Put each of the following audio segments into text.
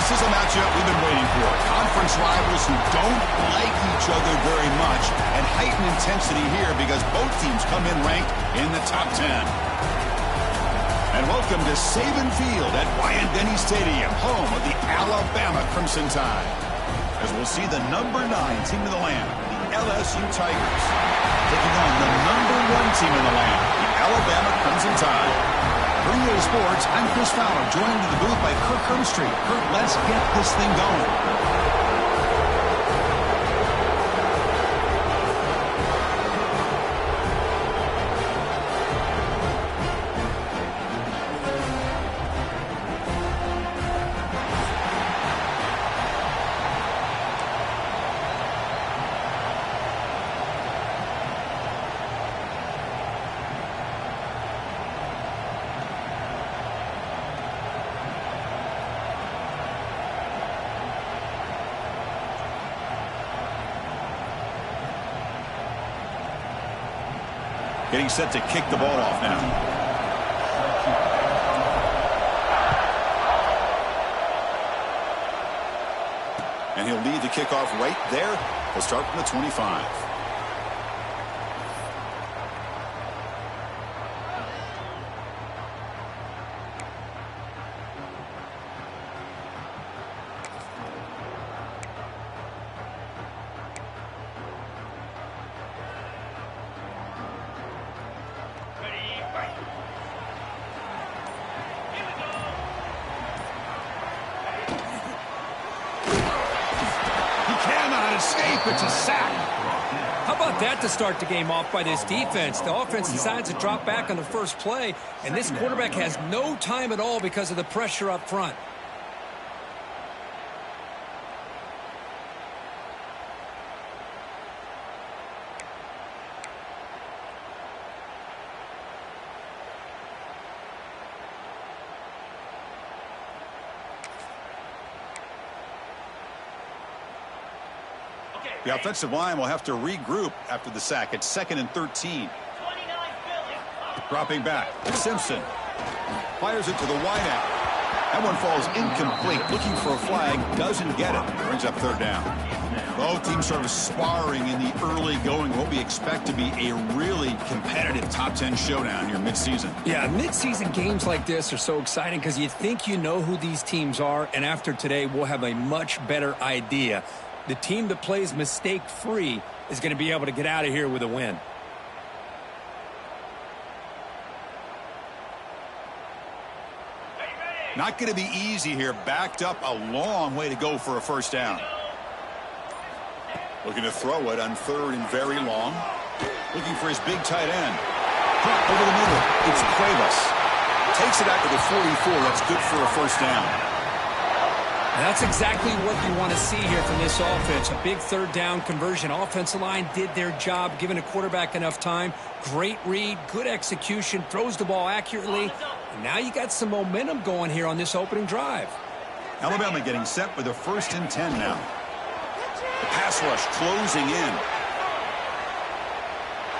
This is a matchup we've been waiting for. Conference rivals who don't like each other very much, and heightened intensity here because both teams come in ranked in the top 10. And welcome to Saban Field at Bryant-Denny Stadium, home of the Alabama Crimson Tide. As we'll see the number 9 team in the land, the LSU Tigers, taking on the number 1 team in the land, the Alabama Crimson Tide. For EA Sports, I'm Chris Fowler, joined in the booth by Kirk Herbstreit. Kirk, let's get this thing going. Getting set to kick the ball off now. And he'll lead the kickoff right there. He'll start from the 25. It's a sack. How about that to start the game off by this defense? The offense decides to drop back on the first play, and this quarterback has no time at all because of the pressure up front. The offensive line will have to regroup after the sack. It's 2nd and 13. Dropping back. Simpson fires it to the wideout. That one falls incomplete. Looking for a flag. Doesn't get it. Brings up 3rd down. Both teams sort of sparring in the early going. What we expect to be a really competitive top 10 showdown here midseason. Yeah, midseason games like this are so exciting because you think you know who these teams are, and after today we'll have a much better idea. The team that plays mistake-free is going to be able to get out of here with a win. Not going to be easy here. Backed up a long way to go for a 1st down. Looking to throw it on 3rd and very long. Looking for his big tight end. Drop over the middle. It's Cuevas. Takes it out to the 44. That's good for a 1st down. And that's exactly what you want to see here from this offense. A big 3rd down conversion. Offensive line did their job, giving a quarterback enough time. Great read, good execution, throws the ball accurately. And now you got some momentum going here on this opening drive. Alabama getting set for the 1st and 10 now. The pass rush closing in.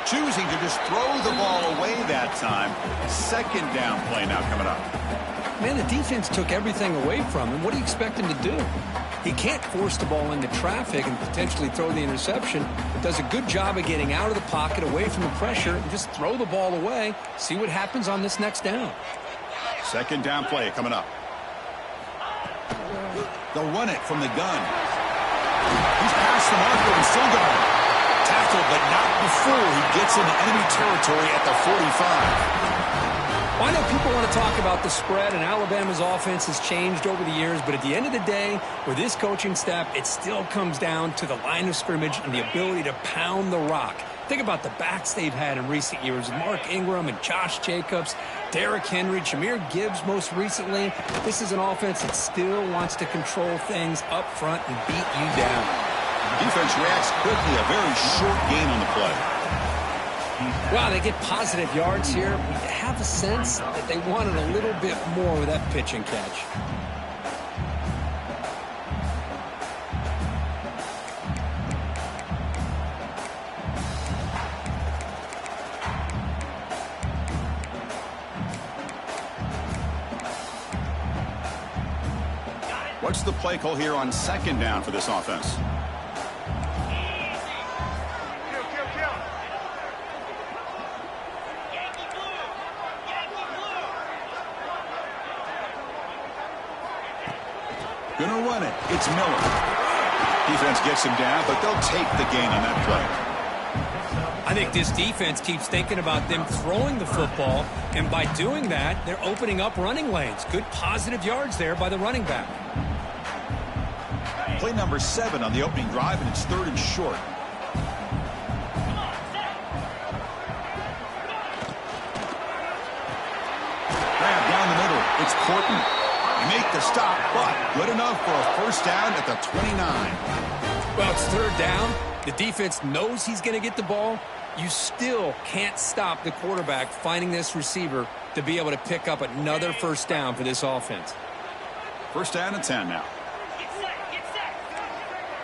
Choosing to just throw the ball away that time. 2nd down play now coming up. Man, the defense took everything away from him. What do you expect him to do? He can't force the ball into traffic and potentially throw the interception, but does a good job of getting out of the pocket, away from the pressure, and just throw the ball away. See what happens on this next down. 2nd down play coming up. They'll run it from the gun. He's past the marker and still going. Tackled, but not before he gets into enemy territory at the 45. Well, I know people want to talk about the spread, and Alabama's offense has changed over the years, but at the end of the day, with this coaching staff, it still comes down to the line of scrimmage and the ability to pound the rock. Think about the backs they've had in recent years. Mark Ingram and Josh Jacobs, Derrick Henry, Jahmyr Gibbs most recently. This is an offense that still wants to control things up front and beat you down. Defense reacts quickly. A very short gain on the play. Wow, they get positive yards here. You have a sense that they wanted a little bit more with that pitch and catch. What's the play call here on second down for this offense? Gonna run it. It's Miller. Defense gets him down, but they'll take the gain on that play. I think this defense keeps thinking about them throwing the football, and by doing that, they're opening up running lanes. Good positive yards there by the running back. Play number 7 on the opening drive, and it's 3rd and short. Grab down the middle. It's Corton. They make the stop, but good enough for a first down at the 29. Well, it's 3rd down. The defense knows he's going to get the ball. You still can't stop the quarterback finding this receiver to be able to pick up another first down for this offense. First down and 10 now.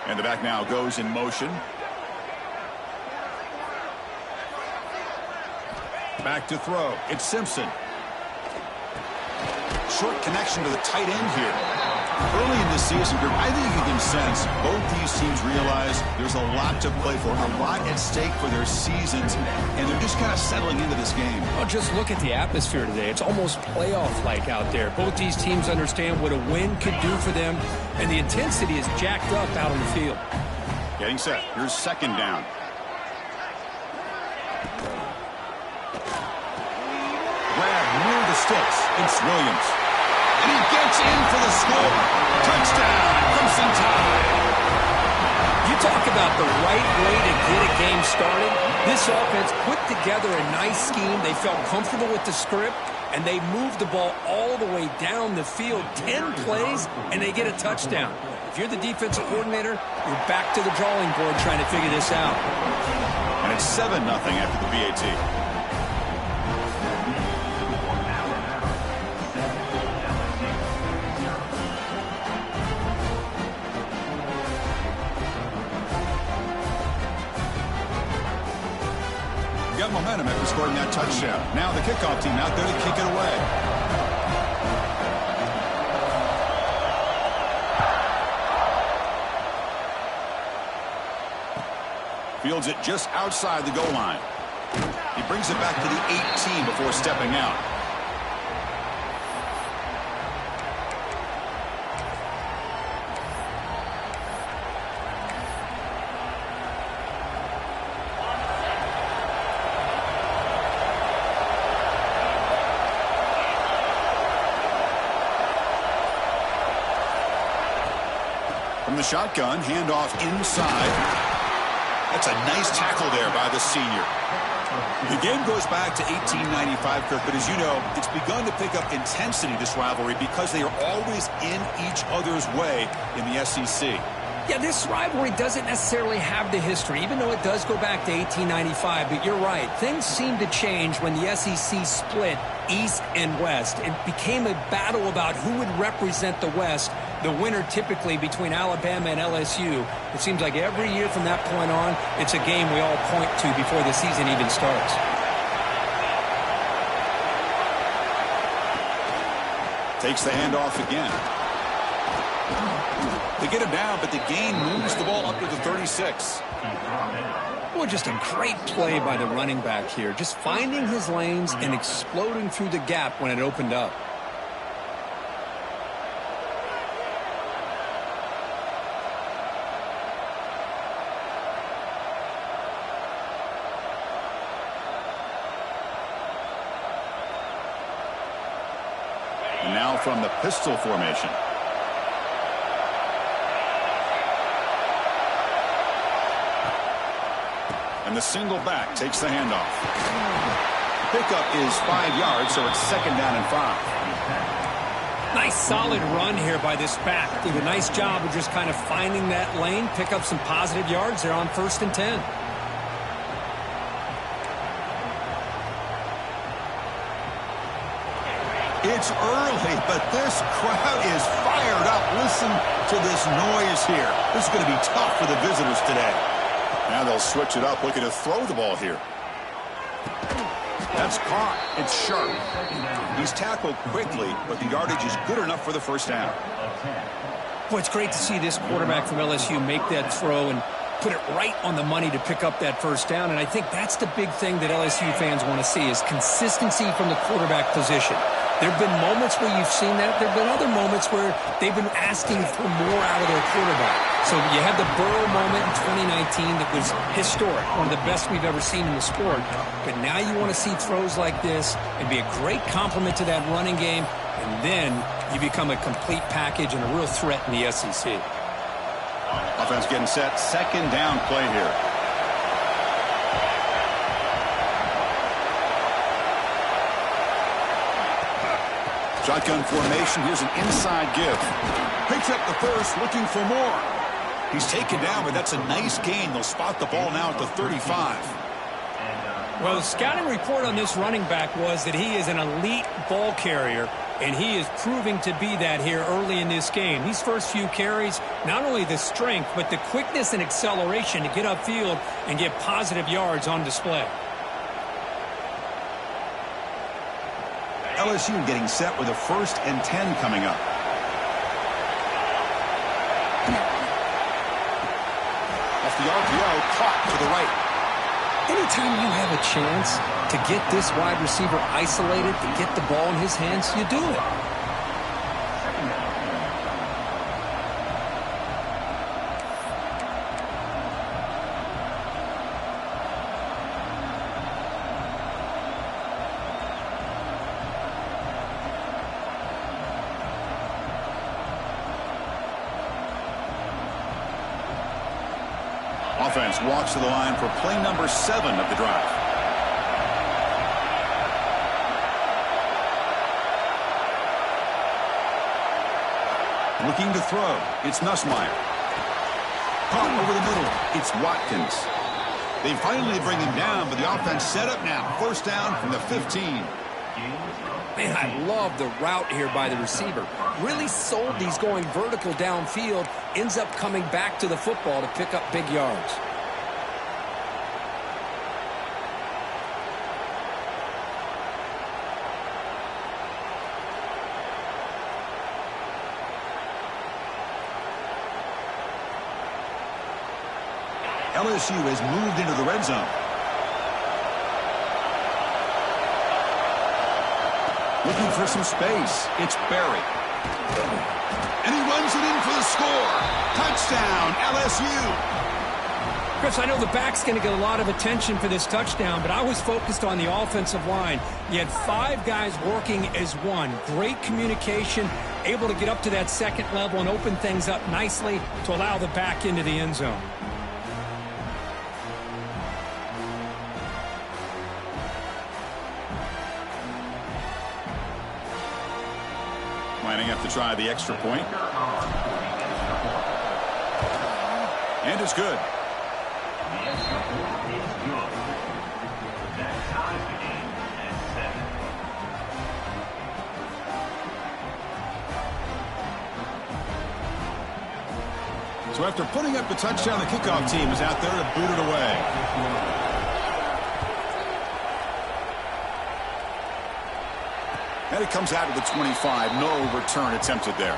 And the back now goes in motion. Back to throw. It's Simpson. Short connection to the tight end here. Early in the season group, I think you can sense both these teams realize there's a lot to play for, a lot at stake for their seasons, and they're just kind of settling into this game. Well, just look at the atmosphere today. It's almost playoff-like out there. Both these teams understand what a win could do for them, and the intensity is jacked up out on the field. Getting set. Here's second down. Grab near the sticks. It's Williams. And he gets in for the score. Touchdown, Crimson Tide. You talk about the right way to get a game started. This offense put together a nice scheme. They felt comfortable with the script, and they moved the ball all the way down the field. 10 plays, and they get a touchdown. If you're the defensive coordinator, you're back to the drawing board trying to figure this out. And it's 7-0 after the VAT. Got momentum after scoring that touchdown. Now the kickoff team out there to kick it away. Fields it just outside the goal line. He brings it back to the 18 before stepping out. From the shotgun, handoff inside. That's a nice tackle there by the senior. The game goes back to 1895, Kirk, but as you know, it's begun to pick up intensity, this rivalry, because they are always in each other's way in the SEC. Yeah, this rivalry doesn't necessarily have the history, even though it does go back to 1895. But you're right. Things seem to change when the SEC split East and West. It became a battle about who would represent the West, the winner typically between Alabama and LSU. It seems like every year from that point on, it's a game we all point to before the season even starts. Takes the handoff again. They get him down, but the gain moves the ball up to the 36. Well, just a great play by the running back here. Just finding his lanes and exploding through the gap when it opened up. And now from the pistol formation. And the single back takes the handoff. Pickup is 5 yards, so it's second down and 5. Nice solid run here by this back. Did a nice job of just kind of finding that lane, pick up some positive yards there on 1st and 10. It's early, but this crowd is fired up. Listen to this noise here. This is going to be tough for the visitors today. Now they'll switch it up, looking to throw the ball here. That's caught. It's Sharp. He's tackled quickly, but the yardage is good enough for the first down. Boy, it's great to see this quarterback from LSU make that throw and put it right on the money to pick up that first down. And I think that's the big thing that LSU fans want to see is consistency from the quarterback position. There have been moments where you've seen that. There have been other moments where they've been asking for more out of their quarterback. So you had the Burrow moment in 2019 that was historic, one of the best we've ever seen in the sport. But now you want to see throws like this and be a great complement to that running game, and then you become a complete package and a real threat in the SEC. Offense getting set. Second down play here. Shotgun formation. Here's an inside give. Picks up the first, looking for more. He's taken down, but that's a nice gain. They'll spot the ball now at the 35. Well, the scouting report on this running back was that he is an elite ball carrier, and he is proving to be that here early in this game. These first few carries, not only the strength, but the quickness and acceleration to get upfield and get positive yards on display. LSU getting set with a 1st and 10 coming up. Off the RPO, caught to the right. Anytime you have a chance to get this wide receiver isolated, to get the ball in his hands, you do it. Offense walks to the line for play number 7 of the drive. Looking to throw. It's Nussmeier. Caught over the middle. It's Watkins. They finally bring him down, but the offense set up now. First down from the 15. Man, I love the route here by the receiver. Really sold these going vertical downfield. Ends up coming back to the football to pick up big yards. LSU has moved into the red zone. Looking for some space. It's Barry. And he runs it in for the score. Touchdown, LSU. Chris, I know the back's going to get a lot of attention for this touchdown, but I was focused on the offensive line. You had 5 guys working as one. Great communication, able to get up to that second level and open things up nicely to allow the back into the end zone. Lining up to try the extra point. And it's good. So after putting up the touchdown, the kickoff team is out there to boot it away. And it comes out to the 25. No return attempted there.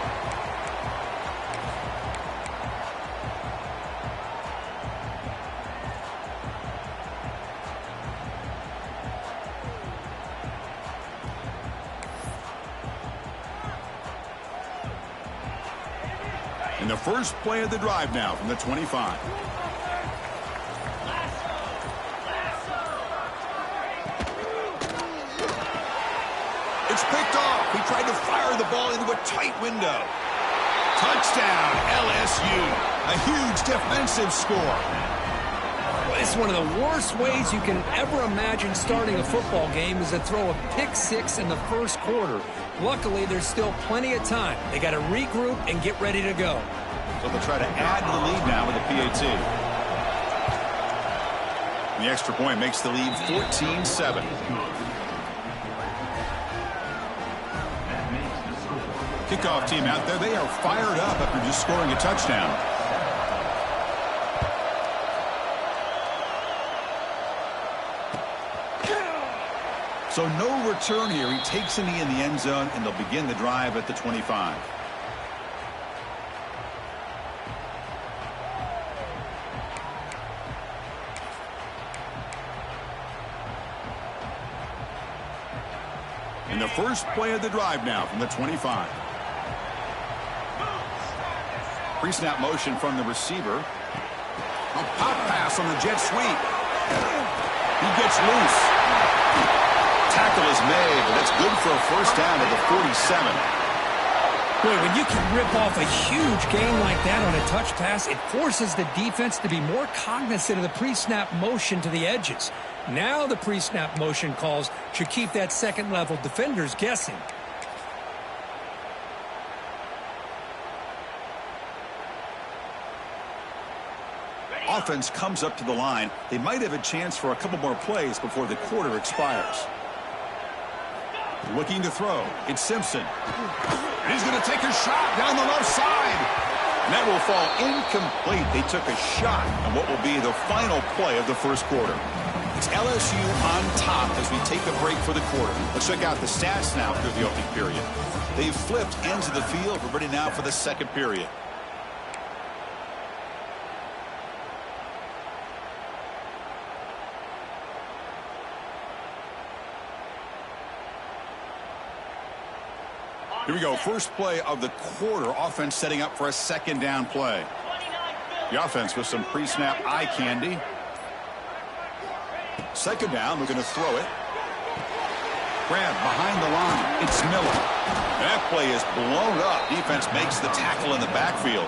And the first play of the drive now from the 25. It's picked off. He tried to fire the ball into a tight window. Touchdown, LSU. A huge defensive score. It's one of the worst ways you can ever imagine starting a football game is to throw a pick-6 in the first quarter. Luckily, there's still plenty of time. They got to regroup and get ready to go. So they'll try to add to the lead now with a PAT. And the extra point makes the lead 14-7. Kickoff team out there. They are fired up after just scoring a touchdown. So no return here. He takes a knee in the end zone, and they'll begin the drive at the 25. And the first play of the drive now from the 25. Pre-snap motion from the receiver. A pop pass on the jet sweep. He gets loose. Tackle is made, but that's good for a first down at the 47. Boy, when you can rip off a huge gain like that on a touch pass, it forces the defense to be more cognizant of the pre-snap motion to the edges. Now the pre-snap motion calls should keep that second-level defenders guessing. Offense comes up to the line. They might have a chance for a couple more plays before the quarter expires. Looking to throw. It's Simpson. He's going to take a shot down the left side. And that will fall incomplete. They took a shot on what will be the final play of the first quarter. It's LSU on top as we take a break for the quarter. Let's check out the stats now through the opening period. They've flipped ends of the field. We're ready now for the second period. Here we go. First play of the quarter. Offense setting up for a second down play. The offense with some pre-snap eye candy. Second down. We're going to throw it. Grab behind the line. It's Miller. That play is blown up. Defense makes the tackle in the backfield.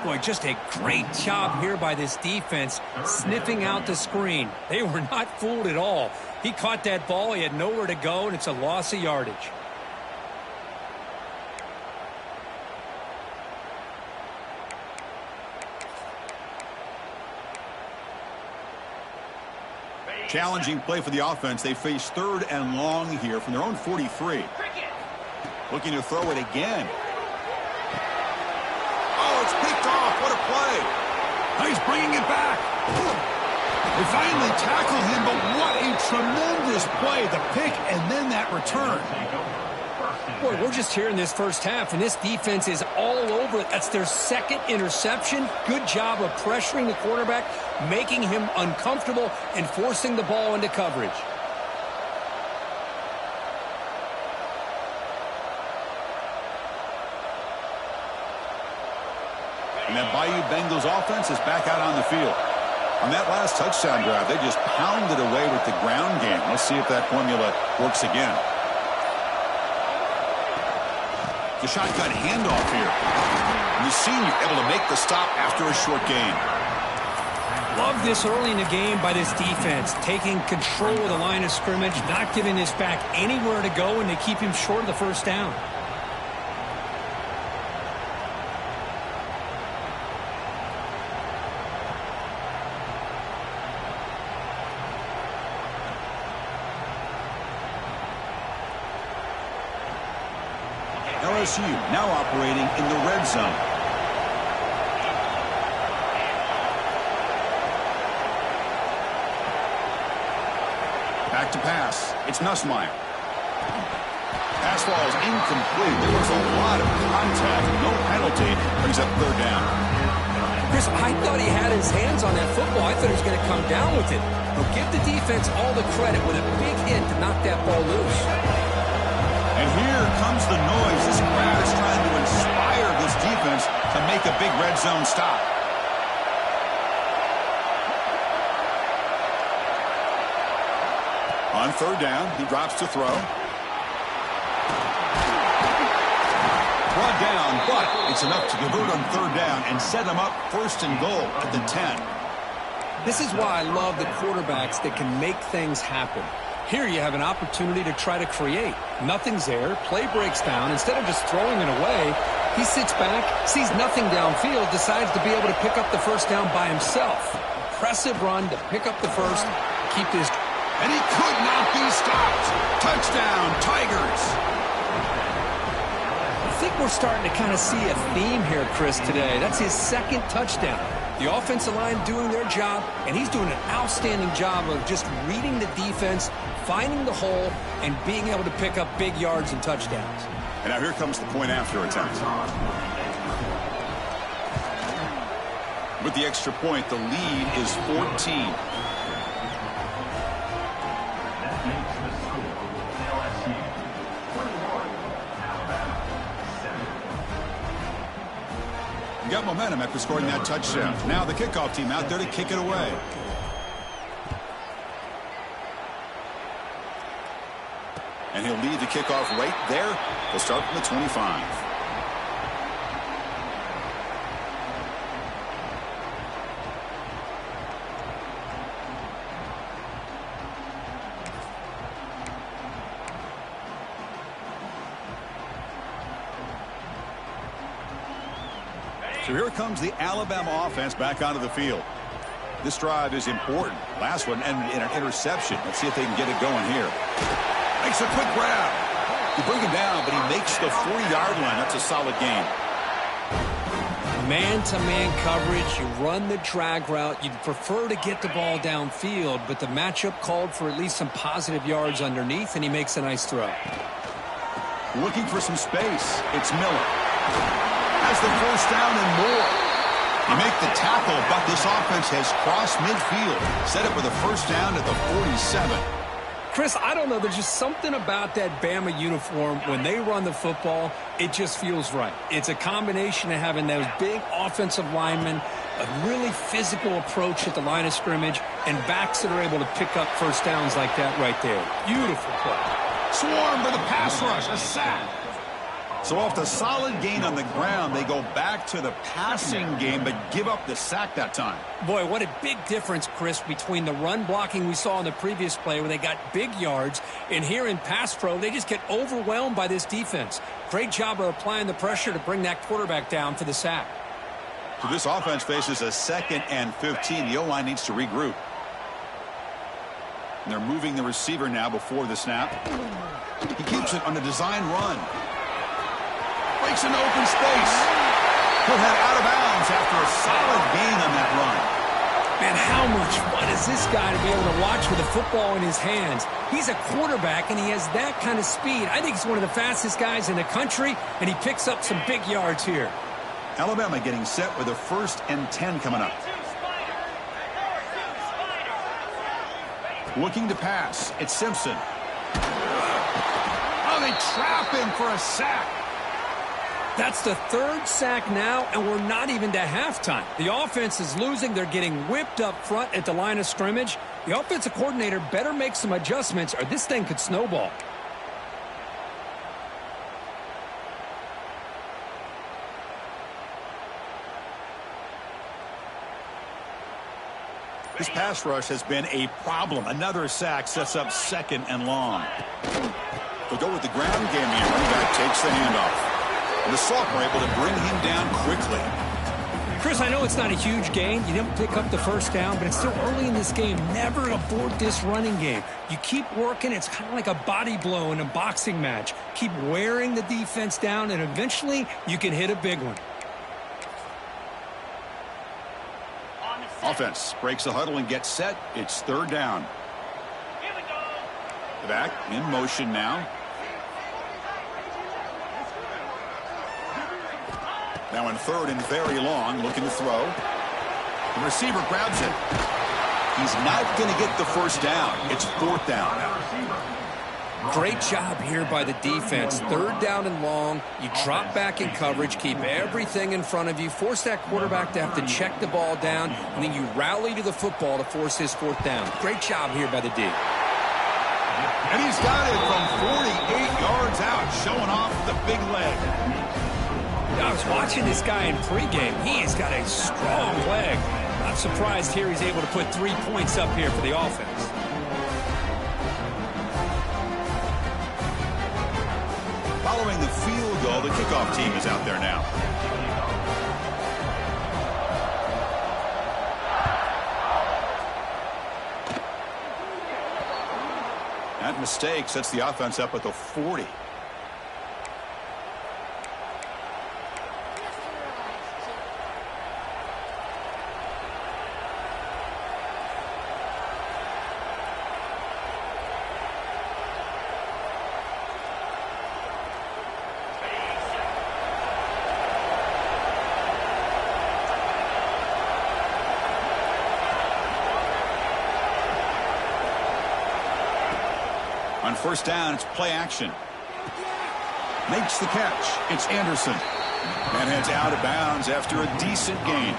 Boy, just a great job here by this defense, sniffing out the screen. They were not fooled at all. He caught that ball. He had nowhere to go, and it's a loss of yardage. Challenging play for the offense. They face third and long here from their own 43. Looking to throw it again. Oh, it's picked off. What a play. Oh, he's bringing it back. They finally tackle him, but what a tremendous play. The pick and then that return. Boy, we're just here in this first half, and this defense is all over it. That's their second interception. Good job of pressuring the quarterback, making him uncomfortable, and forcing the ball into coverage. And that Bayou Bengals offense is back out on the field. On that last touchdown drive, they just pounded away with the ground game. Let's see if that formula works again. The shotgun handoff here. And the senior able to make the stop after a short gain. Love this early in the game by this defense, taking control of the line of scrimmage, not giving this back anywhere to go, and they keep him short of the first down. LSU now operating in the red zone. Back to pass. It's Nussmeier. Pass ball is incomplete. There was a lot of contact. No penalty. Brings up third down. Chris, I thought he had his hands on that football. I thought he was going to come down with it. But give the defense all the credit with a big hit to knock that ball loose. And here comes the noise. This crowd is trying to inspire this defense to make a big red zone stop. On third down, he drops to throw. Brought down, but it's enough to convert on third down and set him up first and goal at the 10. This is why I love the quarterbacks that can make things happen. Here you have an opportunity to try to create. Nothing's there. Play breaks down. Instead of just throwing it away, he sits back, sees nothing downfield, decides to be able to pick up the first down by himself. Impressive run to pick up the first, keep this. And he could not be stopped. Touchdown, Tigers. I think we're starting to kind of see a theme here, Chris, today. That's his second touchdown. The offensive line doing their job, and he's doing an outstanding job of just reading the defense, finding the hole, and being able to pick up big yards and touchdowns. And now here comes the point after attempt. With the extra point, the lead is 14. Got momentum after scoring that touchdown. Now the kickoff team out there to kick it away. And he'll lead the kickoff right there. They'll start from the 25. So here comes the Alabama offense back onto the field. This drive is important. Last one ended in an interception. Let's see if they can get it going here. Makes a quick grab. You bring him down, but he makes the 40-yard line. That's a solid gain. Man-to-man coverage. You run the drag route. You'd prefer to get the ball downfield, but the matchup called for at least some positive yards underneath, and he makes a nice throw. Looking for some space. It's Miller. Has the first down and more. You make the tackle, but this offense has crossed midfield. Set up with a first down at the 47. Chris, I don't know. There's just something about that Bama uniform. When they run the football, it just feels right. It's a combination of having those big offensive linemen, a really physical approach at the line of scrimmage, and backs that are able to pick up first downs like that right there. Beautiful play. Swarm for the pass rush, a sack. So after a solid gain on the ground, they go back to the passing game, but give up the sack that time. Boy, what a big difference, Chris, between the run blocking we saw in the previous play where they got big yards, and here in pass pro, they just get overwhelmed by this defense. Great job of applying the pressure to bring that quarterback down for the sack. So this offense faces a 2nd and 15. The O-line needs to regroup. And they're moving the receiver now before the snap. He keeps it on a design run. Breaks into open space. He'll head out of bounds after a solid gain on that run. Man, how much fun is this guy to be able to watch with a football in his hands? He's a quarterback, and he has that kind of speed. I think he's one of the fastest guys in the country, and he picks up some big yards here. Alabama getting set with a 1st and 10 coming up. Looking to pass. It's Simpson. Oh, they trap him for a sack. That's the 3rd sack now, and we're not even to halftime. The offense is losing. They're getting whipped up front at the line of scrimmage. The offensive coordinator better make some adjustments, or this thing could snowball. This pass rush has been a problem. Another sack sets up 2nd and long. They'll go with the ground game here. Running back takes the handoff. And the sophomore able to bring him down quickly. Chris, I know it's not a huge gain. You didn't pick up the first down, but it's still early in this game. Never abort this running game. You keep working. It's kind of like a body blow in a boxing match. Keep wearing the defense down, and eventually you can hit a big one. Offense breaks the huddle and gets set. It's 3rd down. Back in motion now. Now in 3rd and very long, looking to throw. The receiver grabs it. He's not going to get the first down. It's 4th down. Great job here by the defense. 3rd down and long. You drop back in coverage, keep everything in front of you, force that quarterback to have to check the ball down, and then you rally to the football to force his 4th down. Great job here by the D. And he's got it from 48 yards out, showing off the big leg. I was watching this guy in pregame. He's got a strong leg. Not surprised here he's able to put 3 points up here for the offense. Following the field goal, the kickoff team is out there now. That mistake sets the offense up at the 40. On 1st down, it's play action. Makes the catch. It's Anderson. And heads out of bounds after a decent gain.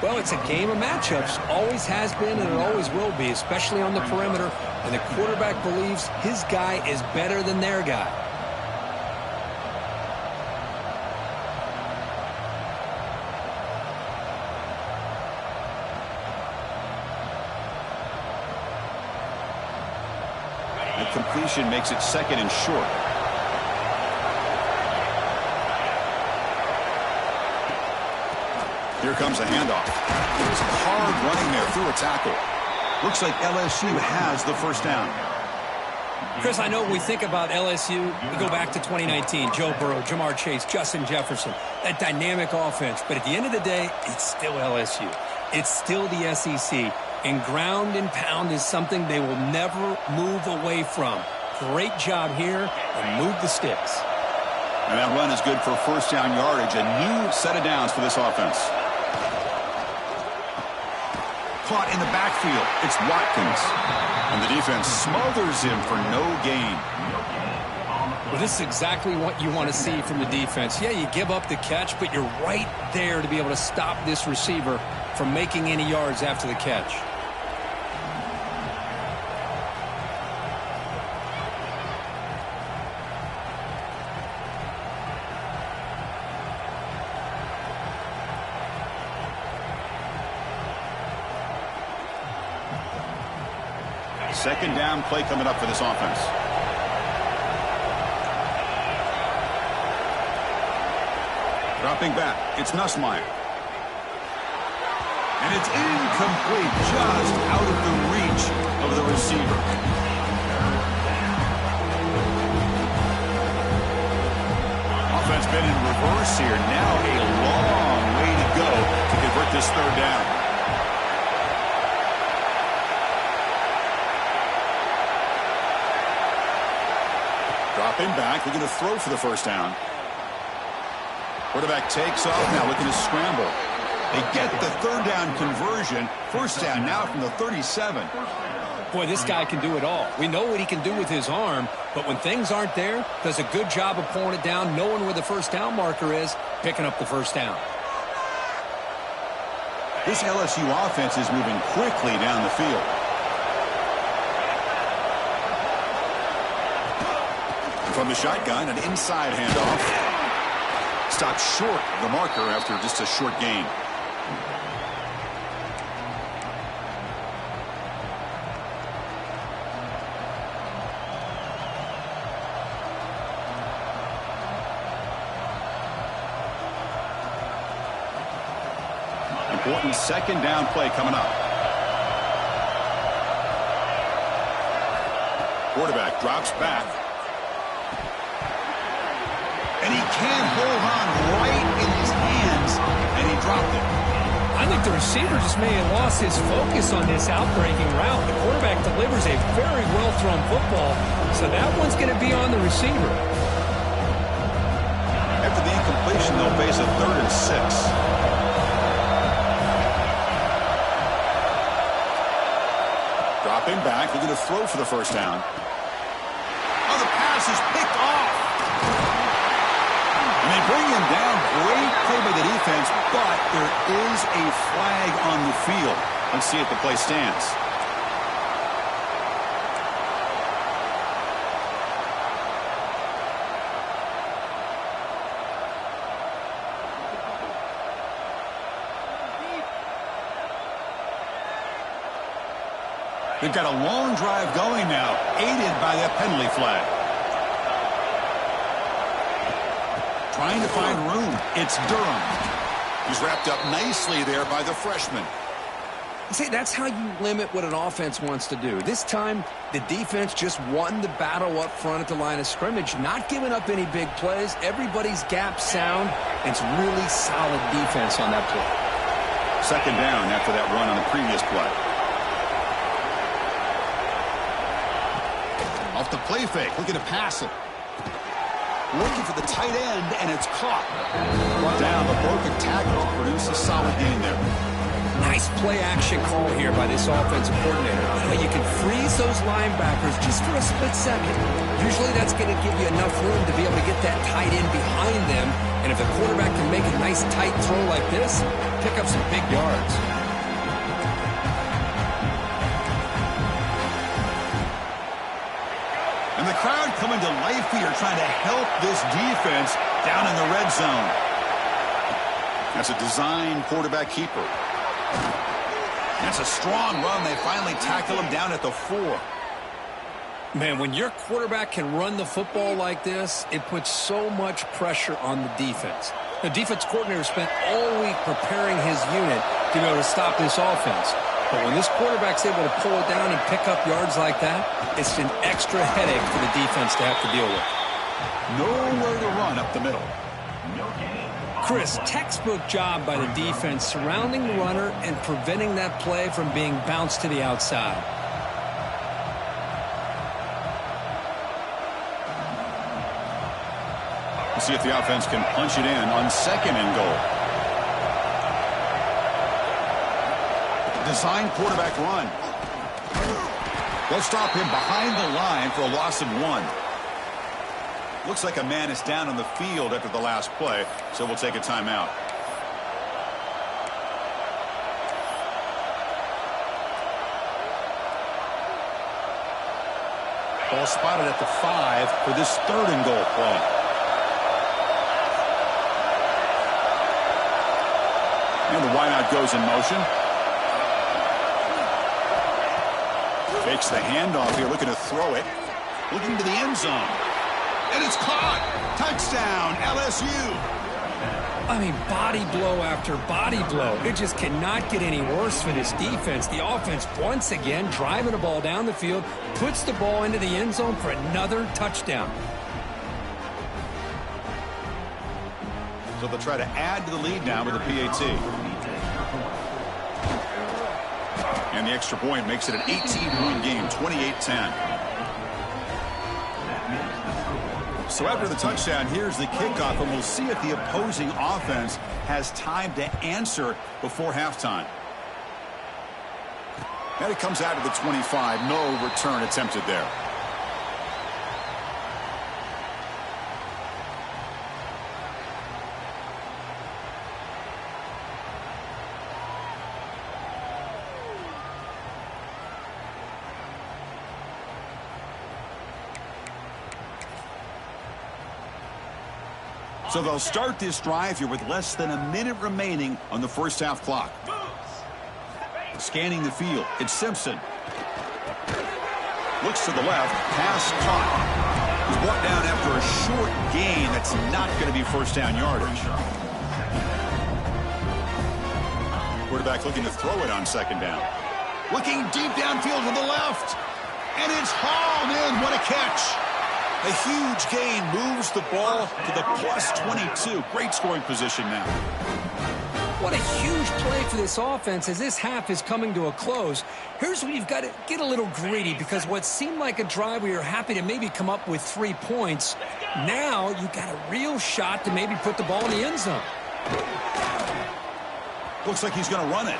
Well, it's a game of matchups. Always has been and it always will be, especially on the perimeter. And the quarterback believes his guy is better than their guy. The completion makes it second and short. Here comes a handoff. There's hard running there through a tackle. Looks like LSU has the first down. Chris, I know when we think about LSU, we go back to 2019. Joe Burrow, Jamar Chase, Justin Jefferson, that dynamic offense. But at the end of the day, it's still LSU. It's still the SEC. And ground and pound is something they will never move away from. Great job here, and move the sticks. And that run is good for first down yardage. A new set of downs for this offense. Caught in the backfield. It's Watkins. And the defense smothers him for no gain. Well, this is exactly what you want to see from the defense. Yeah, you give up the catch, but you're right there to be able to stop this receiver from making any yards after the catch. Second down play coming up for this offense. Dropping back, it's Nussmeier. And it's incomplete, just out of the reach of the receiver. Offense been in reverse here. Now a long way to go to convert this third down. Dropping back, looking to throw for the first down. Quarterback takes off now, looking to scramble. They get the third down conversion. First down now from the 37. Boy, this guy can do it all. We know what he can do with his arm, but when things aren't there, does a good job of pulling it down, knowing where the first down marker is, picking up the first down. This LSU offense is moving quickly down the field. From the shotgun, an inside handoff. Stopped short of the marker after just a short gain. Important second down play coming up. Quarterback drops back. And he can't hold on right in his hands, and he dropped it. I think the receiver just may have lost his focus on this outbreaking route. The quarterback delivers a very well-thrown football, so that one's going to be on the receiver. After the incompletion, they'll face a 3rd and 6. Dropping back, looking to throw for the first down. Oh, the pass is picked off. And they bring him down. Great play by the defense, but there is a flag on the field. Let's see if the play stands. They've got a long drive going now, aided by that penalty flag. Trying to find room. It's Durham. He's wrapped up nicely there by the freshman. See, that's how you limit what an offense wants to do. This time, the defense just won the battle up front at the line of scrimmage, not giving up any big plays. Everybody's gap sound. It's really solid defense on that play. Second down after that run on the previous play. Off the play fake, looking to pass it. Looking for the tight end, and it's caught. Brought down the broken tackle to produce a solid gain there. Nice play-action call here by this offensive coordinator. You can freeze those linebackers just for a split second. Usually that's going to give you enough room to be able to get that tight end behind them. And if the quarterback can make a nice tight throw like this, pick up some big yards. And the crowd coming to life here, trying to help this defense down in the red zone. That's a design quarterback keeper. That's a strong run. They finally tackle him down at the 4. Man, when your quarterback can run the football like this, it puts so much pressure on the defense. The defense coordinator spent all week preparing his unit to be able to stop this offense. But when this quarterback's able to pull it down and pick up yards like that, it's an extra headache for the defense to have to deal with. Nowhere to run up the middle. Chris, textbook job by the defense surrounding the runner and preventing that play from being bounced to the outside. We'll see if the offense can punch it in on 2nd and goal. Design quarterback run. They'll stop him behind the line for a loss of 1. Looks like a man is down on the field after the last play, so we'll take a timeout. Ball spotted at the 5 for this 3rd and goal play. And the wideout goes in motion. Fakes the handoff here, looking to throw it. Looking to the end zone. And it's caught. Touchdown, LSU. I mean, body blow after body blow. It just cannot get any worse for this defense. The offense, once again, driving the ball down the field, puts the ball into the end zone for another touchdown. So they'll try to add to the lead now with a PAT. And the extra point makes it an 18-point game, 28-10. So after the touchdown, here's the kickoff, and we'll see if the opposing offense has time to answer before halftime. And it comes out of the 25. No return attempted there. So they'll start this drive here with less than a minute remaining on the first half clock. Scanning the field, it's Simpson. Looks to the left, pass caught. He's brought down after a short gain. That's not going to be first down yardage. Quarterback looking to throw it on 2nd down. Looking deep downfield to the left. And it's hauled in. What a catch. A huge gain moves the ball to the +22. Great scoring position now. What a huge play for this offense as this half is coming to a close. Here's where you've got to get a little greedy, because what seemed like a drive where you're happy to maybe come up with 3 points, now you've got a real shot to maybe put the ball in the end zone. Looks like he's going to run it.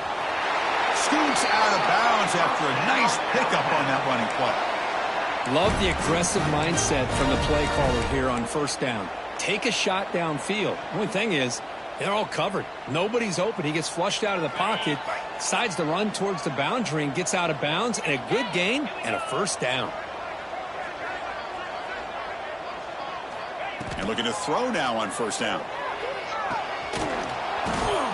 Scoots out of bounds after a nice pickup on that running play. Love the aggressive mindset from the play caller here on 1st down. Take a shot downfield. The only thing is, they're all covered. Nobody's open. He gets flushed out of the pocket, decides to run towards the boundary and gets out of bounds, and a good gain and a 1st down. And looking to throw now on 1st down.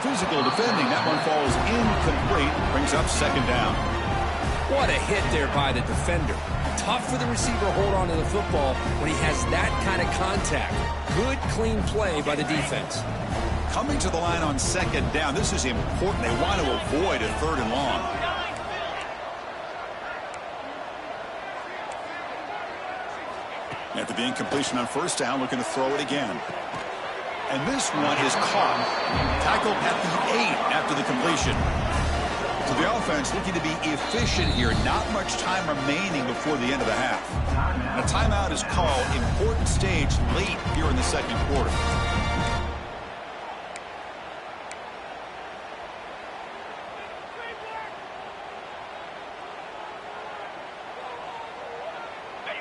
Physical defending. That one falls incomplete. Brings up 2nd down. What a hit there by the defender. Tough for the receiver to hold on to the football when he has that kind of contact. Good, clean play by the defense. Coming to the line on 2nd down. This is important. They want to avoid a 3rd and long. After the incompletion on 1st down, looking to throw it again. And this one is caught. Tackled at the 8 after the completion. So the offense looking to be efficient here. Not much time remaining before the end of the half. And a timeout is called. Important stage late here in the 2nd quarter.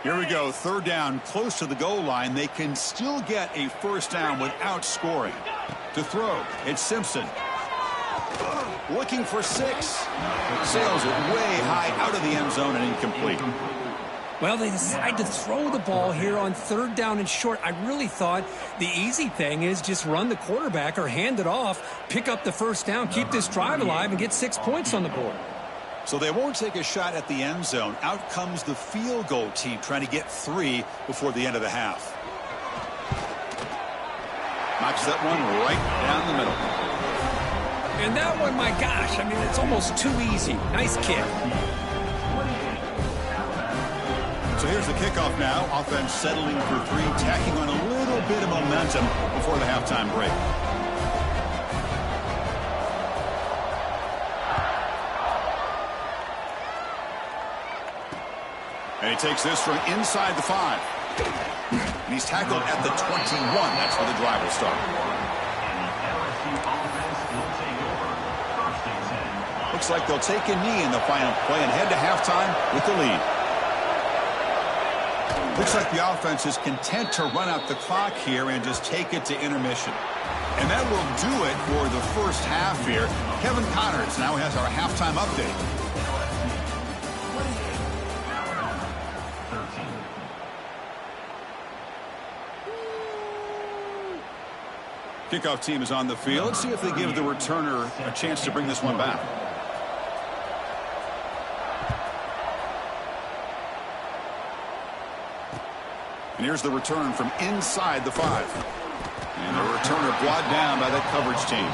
Here we go, third down, close to the goal line. They can still get a first down without scoring. To throw, it's Simpson. Looking for 6. Sails it way high out of the end zone and incomplete. Well, they decide to throw the ball here on third down and short. I really thought the easy thing is just run the quarterback or hand it off, pick up the first down, keep this drive alive, and get 6 points on the board. So they won't take a shot at the end zone. Out comes the field goal team trying to get 3 before the end of the half. Knocks that one right down the middle. And that one, my gosh, I mean, it's almost too easy. Nice kick. So here's the kickoff now. Offense settling for 3, tacking on a little bit of momentum before the halftime break. And he takes this from inside the 5. And he's tackled at the 21. That's where the drive will start. Looks like they'll take a knee in the final play and head to halftime with the lead. Looks like the offense is content to run out the clock here and just take it to intermission. And that will do it for the first half here. Kevin Connors now has our halftime update. Kickoff team is on the field. Let's see if they give the returner a chance to bring this one back. And here's the return from inside the 5. And the returner brought down by that coverage team.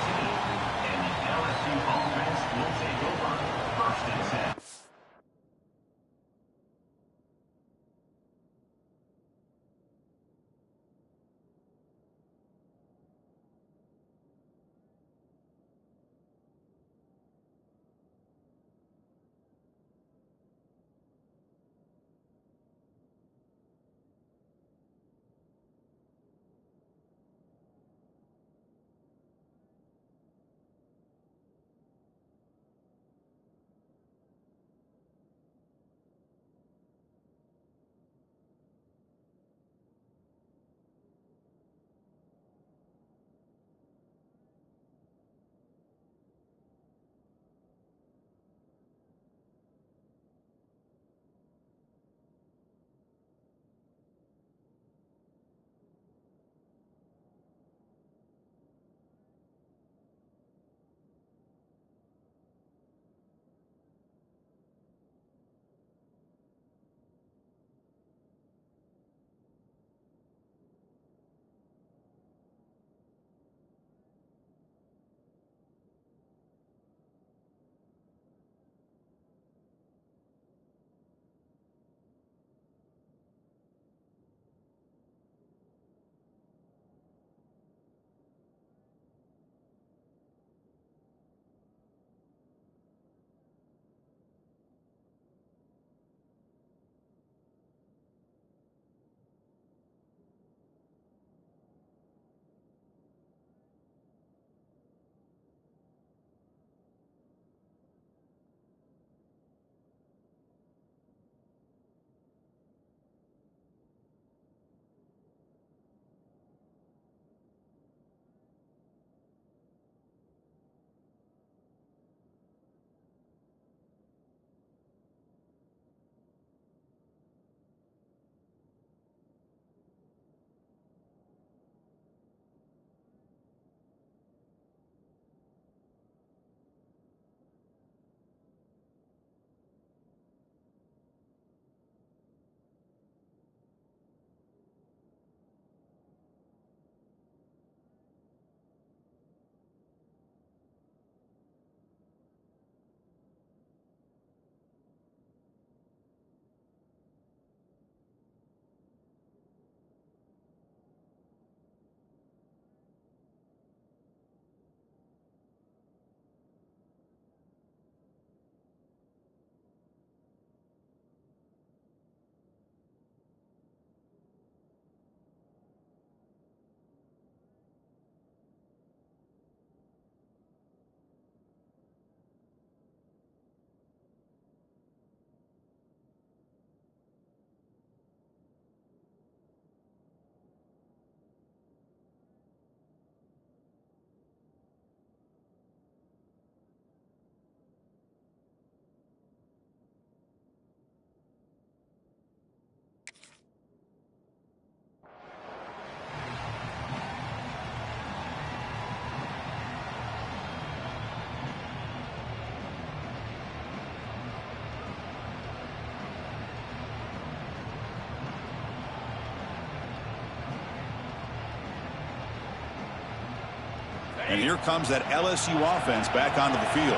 And here comes that LSU offense back onto the field.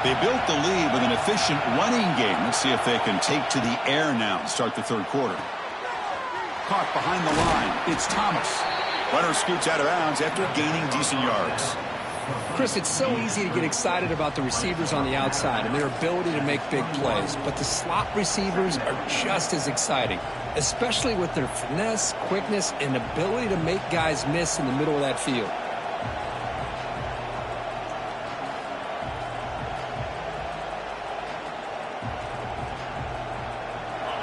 They built the lead with an efficient running game. Let's see if they can take to the air now and start the third quarter. Caught behind the line. It's Thomas. Runner scoots out of bounds after gaining decent yards. Chris, it's so easy to get excited about the receivers on the outside and their ability to make big plays, but the slot receivers are just as exciting, especially with their finesse, quickness, and ability to make guys miss in the middle of that field.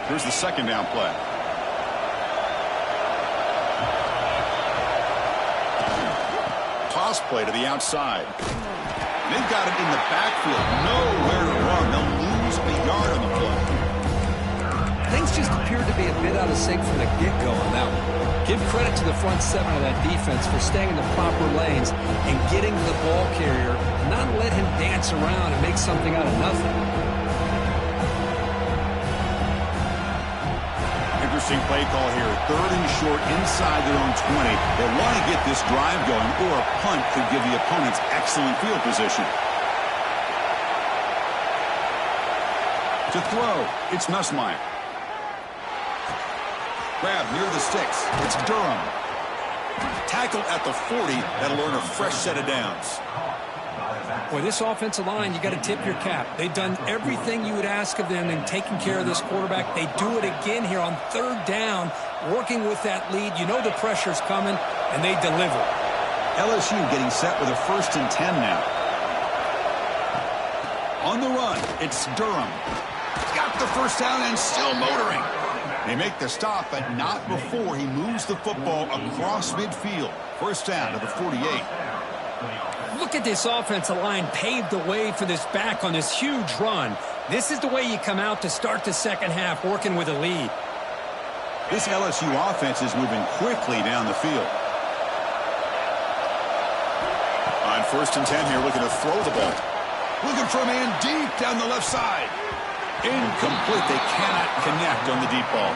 Here's the second down play. Toss play to the outside. They've got it in the backfield. Nowhere to run. They'll lose a yard on the play. Things just appeared to be a bit out of sync from the get-go on that one. Give credit to the front seven of that defense for staying in the proper lanes and getting to the ball carrier, not let him dance around and make something out of nothing. Interesting play call here. Third and short inside their own 20. They want to get this drive going, or a punt could give the opponents excellent field position. To throw, it's Nussmeier. Grab near the sticks. It's Durham. Tackled at the 40. That'll earn a fresh set of downs. Boy, this offensive line, you got to tip your cap. They've done everything you would ask of them in taking care of this quarterback. They do it again here on third down, working with that lead. You know the pressure's coming, and they deliver. LSU getting set with a 1st and 10 now. On the run, it's Durham. Got the first down and still motoring. They make the stop, but not before he moves the football across midfield. First down to the 48. Look at this offensive line paved the way for this back on this huge run. This is the way you come out to start the second half, working with a lead. This LSU offense is moving quickly down the field. On 1st and 10 here, looking to throw the ball. Looking for a man deep down the left side. Incomplete. They cannot connect on the deep ball.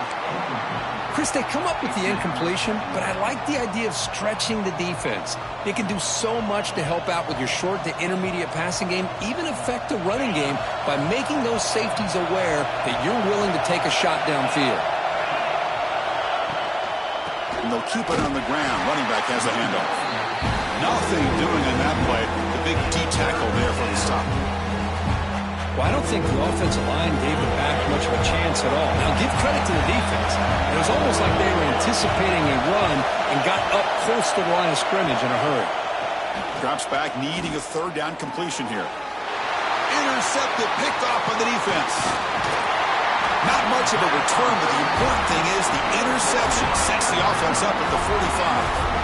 Chris, they come up with the incompletion, but I like the idea of stretching the defense. It can do so much to help out with your short to intermediate passing game, even affect the running game by making those safeties aware that you're willing to take a shot downfield. And they'll keep it on the ground. Running back has a handoff. Nothing doing in that play. The big D tackle there for the stop. Well, I don't think the offensive line gave the back much of a chance at all. Now, give credit to the defense. It was almost like they were anticipating a run and got up close to the line of scrimmage in a hurry. Drops back, needing a third down completion here. Intercepted, picked off by the defense. Not much of a return, but the important thing is the interception sets the offense up at the 45.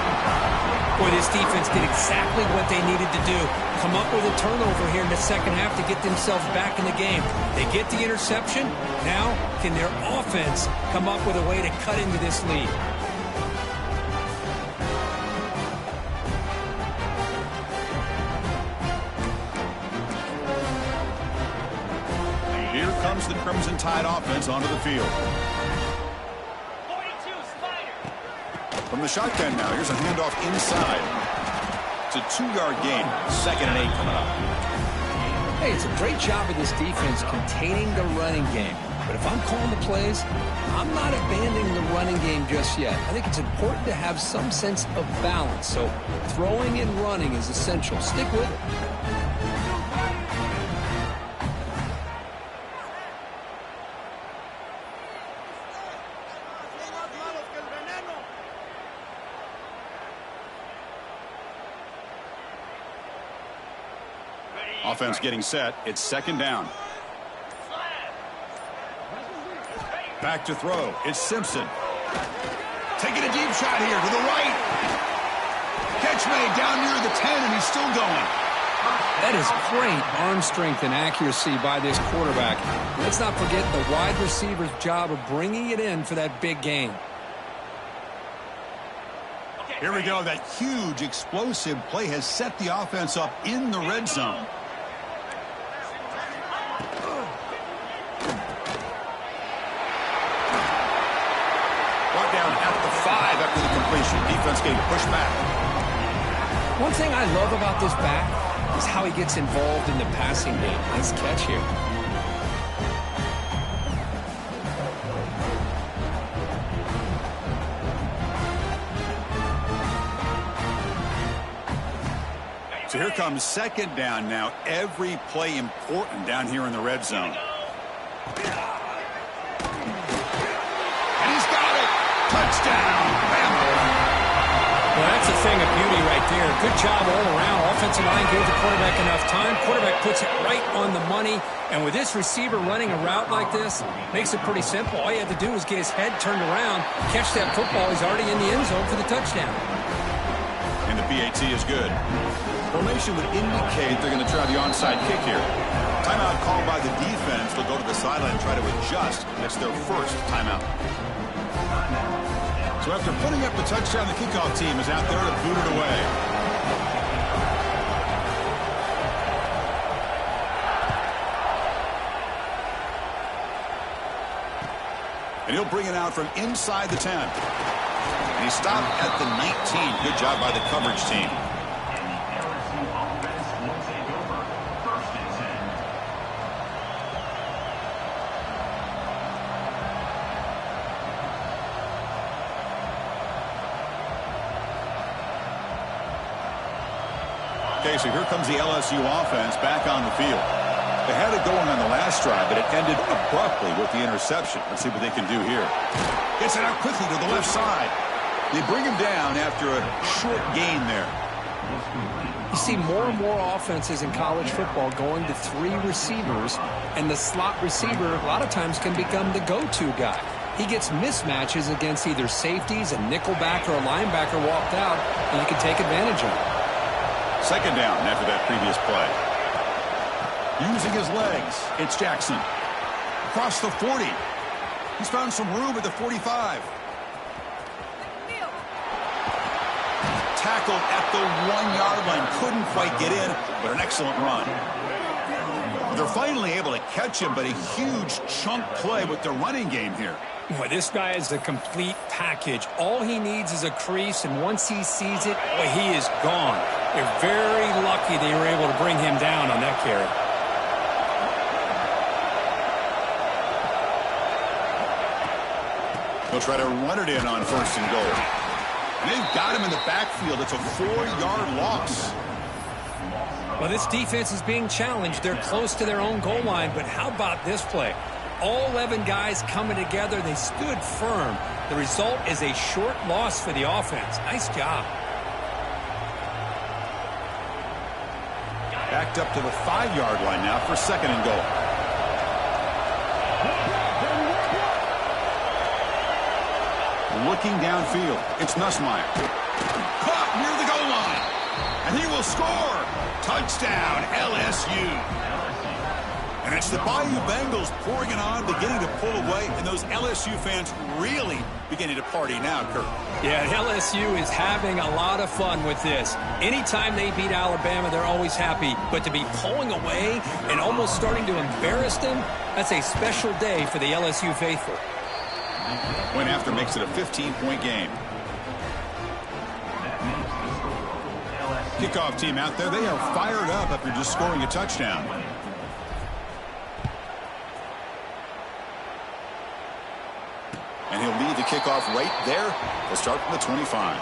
Boy, this defense did exactly what they needed to do. Come up with a turnover here in the second half to get themselves back in the game. They get the interception. Now, can their offense come up with a way to cut into this lead? Here comes the Crimson Tide offense onto the field. From the shotgun now, here's a handoff inside. It's a 2-yard gain. 2nd and 8 coming up. Hey, it's a great job of this defense containing the running game. But if I'm calling the plays, I'm not abandoning the running game just yet. I think it's important to have some sense of balance. So throwing and running is essential. Stick with it. Offense getting set. It's 2nd down. Back to throw. It's Simpson. Taking a deep shot here to the right. Catch made down near the 10, and he's still going. That is great arm strength and accuracy by this quarterback. Let's not forget the wide receiver's job of bringing it in for that big gain. Here we go. That huge explosive play has set the offense up in the red zone. Brought down at the 5 after the completion. Defense getting pushed back. One thing I love about this back is how he gets involved in the passing game. Nice catch here. So here comes second down now. Every play important down here in the red zone. And he's got it. Touchdown. Well, that's a thing of beauty right there. Good job all around. Offensive line gave the quarterback enough time. Quarterback puts it right on the money. And with this receiver running a route like this, makes it pretty simple. All you have to do is get his head turned around, catch that football. He's already in the end zone for the touchdown. And the PAT is good. Formation would indicate they're going to try the onside kick here. Timeout called by the defense. They'll go to the sideline and try to adjust. That's their first timeout. So after putting up the touchdown, the kickoff team is out there to boot it away. And he'll bring it out from inside the 10. And he stopped at the 19. Good job by the coverage team. Okay, so here comes the LSU offense back on the field. They had it going on the last drive, but it ended abruptly with the interception. Let's see what they can do here. Gets it out quickly to the left side. They bring him down after a short gain there. You see more and more offenses in college football going to 3 receivers, and the slot receiver a lot of times can become the go-to guy. He gets mismatches against either safeties, a nickelback, or a linebacker walked out, and you can take advantage of it. Second down after that previous play. Using his legs, it's Jackson. Across the 40. He's found some room at the 45. Tackled at the 1-yard line. Couldn't quite get in, but an excellent run. They're finally able to catch him, but a huge chunk play with the running game here. Boy, this guy is a complete package. All he needs is a crease, and once he sees it, boy, he is gone. They're very lucky they were able to bring him down on that carry. They'll try to run it in on first and goal. And they've got him in the backfield. It's a 4-yard loss. Well, this defense is being challenged. They're close to their own goal line, but how about this play? All 11 guys coming together. They stood firm. The result is a short loss for the offense. Nice job. Backed up to the 5-yard line now for second and goal. Looking downfield, it's Nussmeier. Caught near the goal line. And he will score. Touchdown, LSU. And it's the Bayou Bengals pouring it on, beginning to pull away, and those LSU fans really beginning to party now, Kurt. Yeah, LSU is having a lot of fun with this. Anytime they beat Alabama, they're always happy. But to be pulling away and almost starting to embarrass them, that's a special day for the LSU faithful. Win after makes it a 15-point game. Kickoff team out there. They are fired up after just scoring a touchdown. And he'll lead the kickoff right there. They'll start from the 25.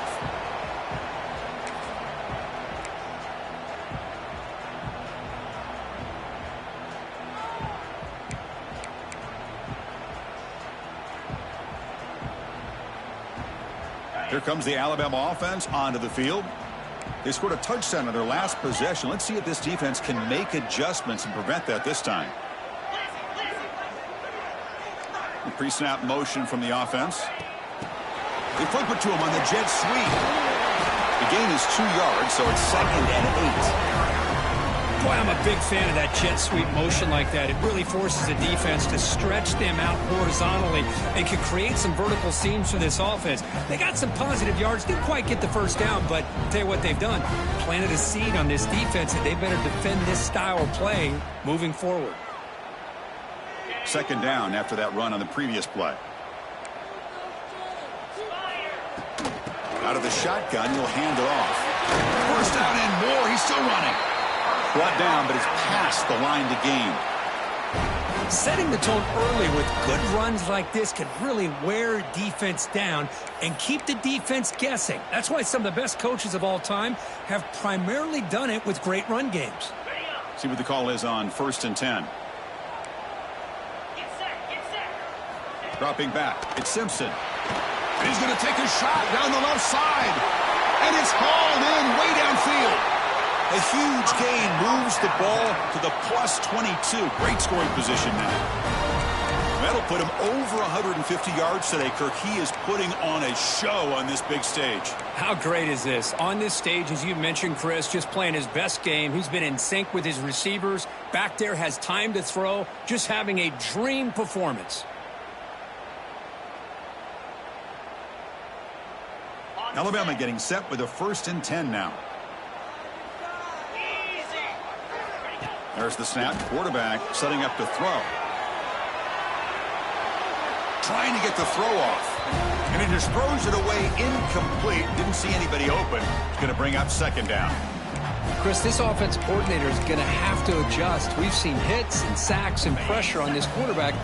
Here comes the Alabama offense onto the field. They scored a touchdown on their last possession. Let's see if this defense can make adjustments and prevent that this time. Pre-snap motion from the offense. They flip it to him on the jet sweep. The gain is 2 yards, so it's 2nd and 8. Boy, I'm a big fan of that jet sweep motion like that. It really forces the defense to stretch them out horizontally and can create some vertical seams for this offense. They got some positive yards, didn't quite get the first down, but I'll tell you what they've done. Planted a seed on this defense, and they better defend this style of play moving forward. Second down after that run on the previous play. Out of the shotgun, he'll hand it off. First down He's still running. Brought down, but it's past the line to gain. Setting the tone early with good runs like this can really wear defense down and keep the defense guessing. That's why some of the best coaches of all time have primarily done it with great run games. See what the call is on 1st and 10. Dropping back. It's Simpson. And he's going to take a shot down the left side. And it's hauled in way downfield. A huge gain moves the ball to the plus 22. Great scoring position now. That'll put him over 150 yards today, Kirk. He is putting on a show on this big stage. How great is this? On this stage, as you mentioned, Chris, just playing his best game. He's been in sync with his receivers. Back there, has time to throw. Just having a dream performance. Alabama getting set with a 1st and 10 now. There's the snap. Quarterback setting up to throw. Trying to get the throw off. And he just throws it away incomplete. Didn't see anybody open. It's going to bring up 2nd down. Chris, this offense coordinator is going to have to adjust. We've seen hits and sacks and pressure on this quarterback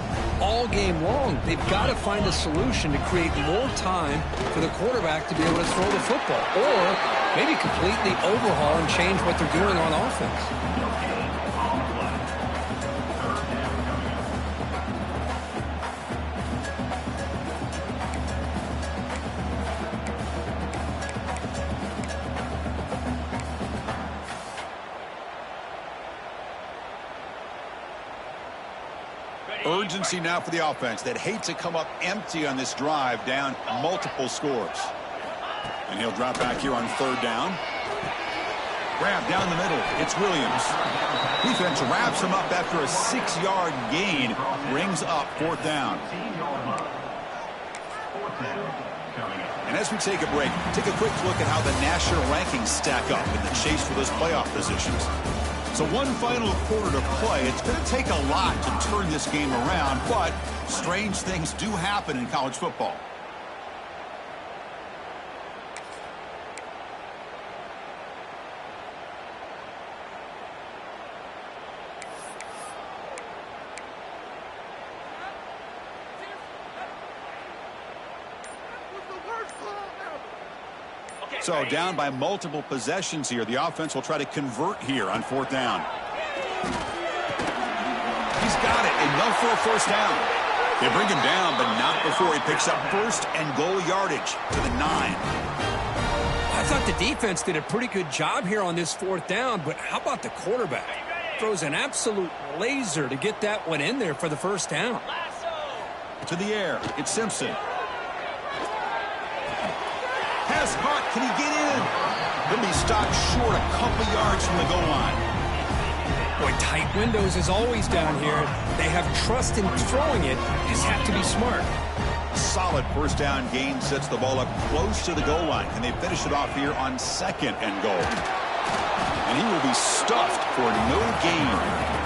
all game long. They've got to find a solution to create more time for the quarterback to be able to throw the football. Or maybe completely overhaul and change what they're doing on offense. Urgency now for the offense that hate to come up empty on this drive, down multiple scores. And he'll drop back here on 3rd down. Grab down the middle. It's Williams. Defense wraps him up after a 6-yard gain. Brings up 4th down. And as we take a break, take a quick look at how the national rankings stack up in the chase for those playoff positions. So one final quarter to play. It's going to take a lot to turn this game around, but strange things do happen in college football. So down by multiple possessions here. The offense will try to convert here on 4th down. He's got it. Enough for a 1st down. They bring him down, but not before he picks up 1st and goal yardage to the 9. I thought the defense did a pretty good job here on this 4th down, but how about the quarterback? Throws an absolute laser to get that one in there for the 1st down. To the air. It's Simpson. Pass caught. Can he get in? He'll be stopped short a couple yards from the goal line. Boy, tight windows is always down here. They have trust in throwing it. Just have to be smart. A solid 1st down gain sets the ball up close to the goal line. And they finish it off here on 2nd and goal. And he will be stuffed for no gain.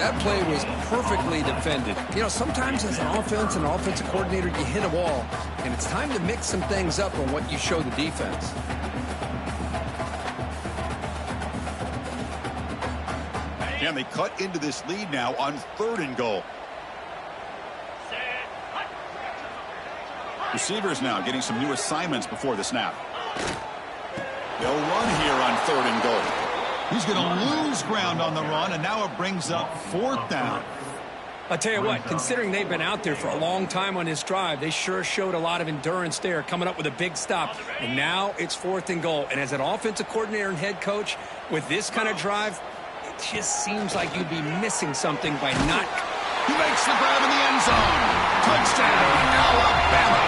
That play was perfectly defended. You know, sometimes as an offense and an offensive coordinator, you hit a wall, and it's time to mix some things up on what you show the defense. And they cut into this lead now on 3rd and goal. Receivers now getting some new assignments before the snap. They'll run here on 3rd and goal. He's going to lose ground on the run, and now it brings up 4th down. I'll tell you what, considering they've been out there for a long time on this drive, they sure showed a lot of endurance there, coming up with a big stop. And now it's 4th and goal. And as an offensive coordinator and head coach, with this kind of drive, it just seems like you'd be missing something by not. He makes the grab in the end zone. Touchdown, Alabama.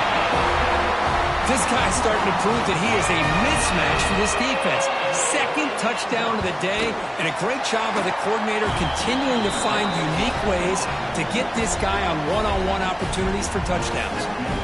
This guy's starting to prove that he is a mismatch for this defense. 2nd touchdown of the day, and a great job by the coordinator continuing to find unique ways to get this guy on one-on-one opportunities for touchdowns.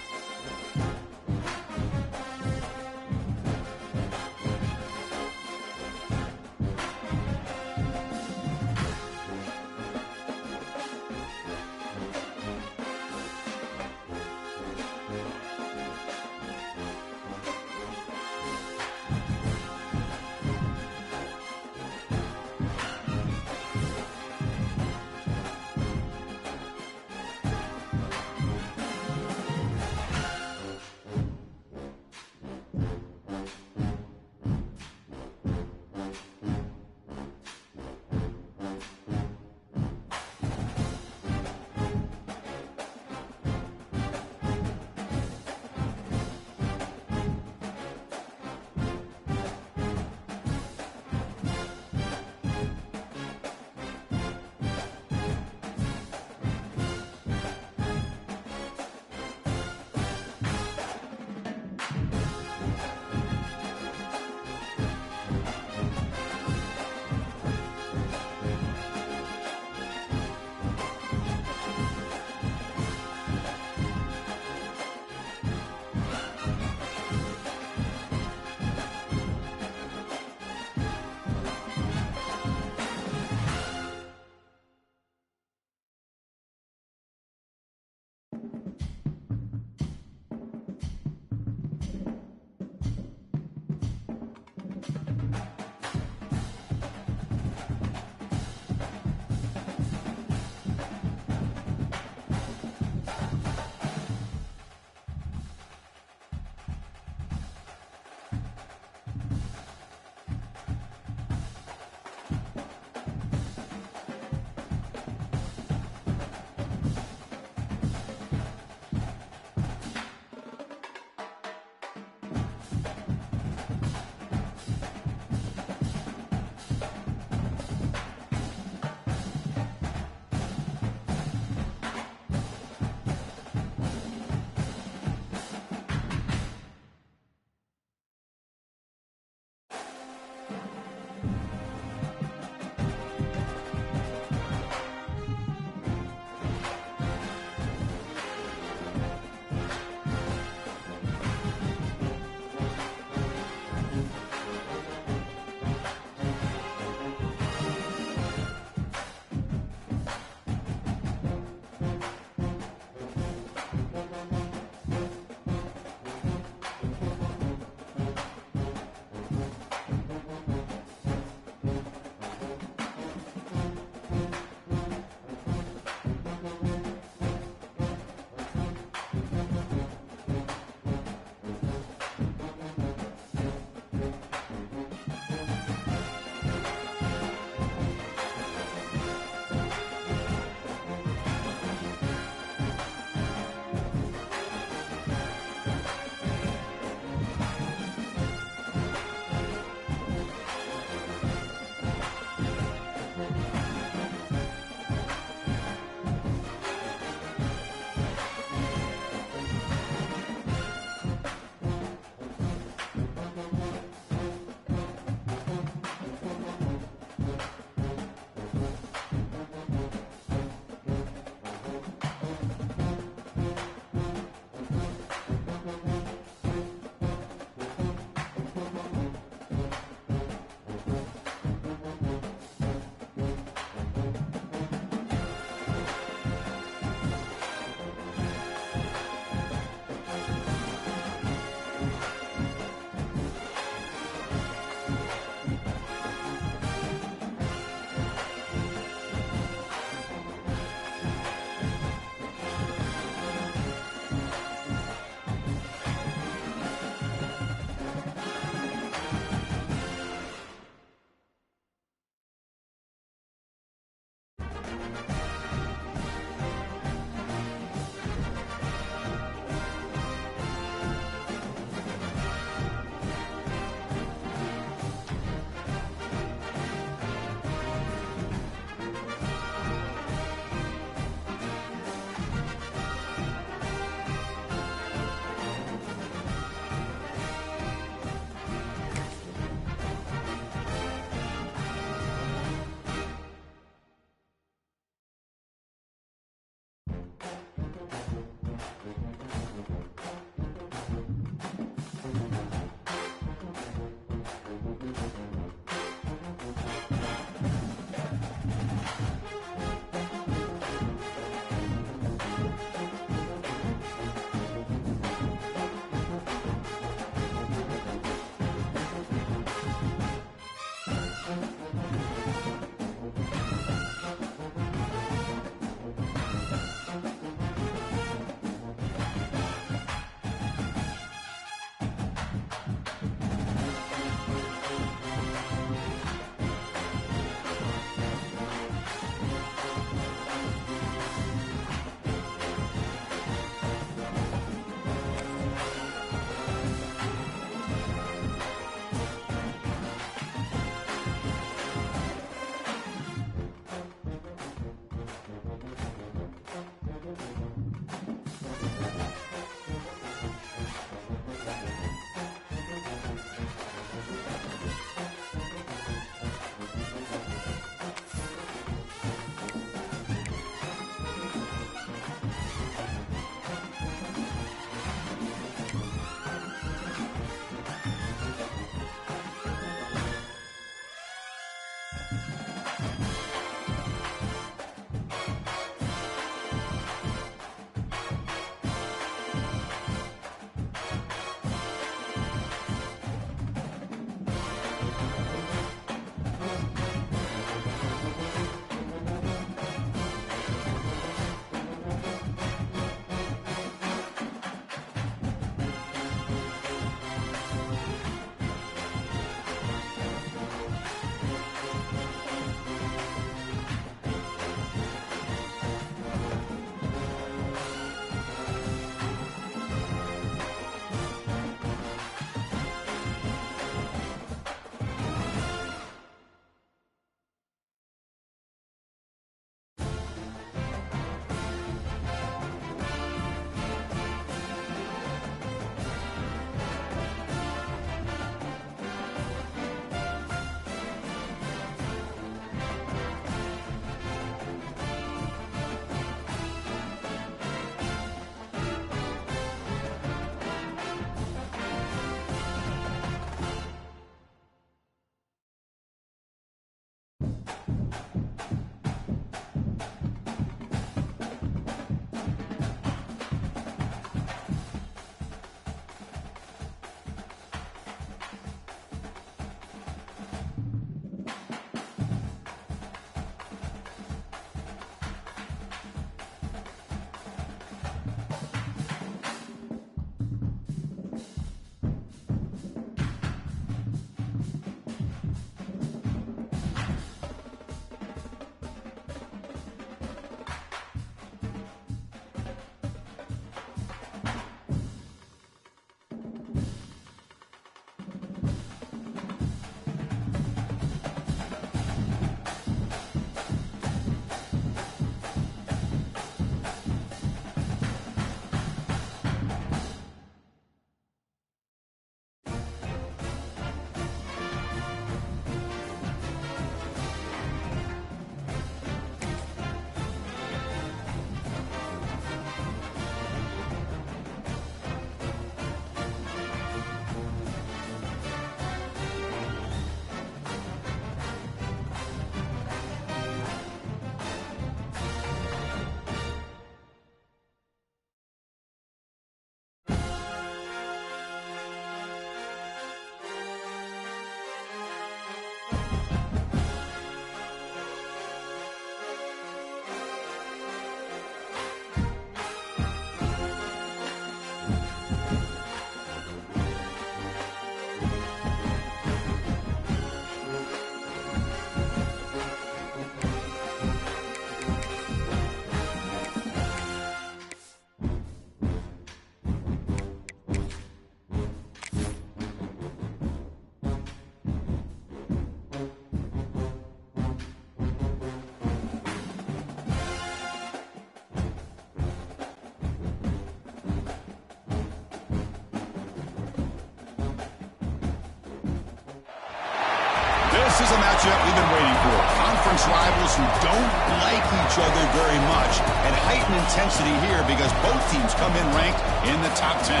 matchup we've been waiting for. Conference rivals who don't like each other very much, and heightened intensity here because both teams come in ranked in the top 10.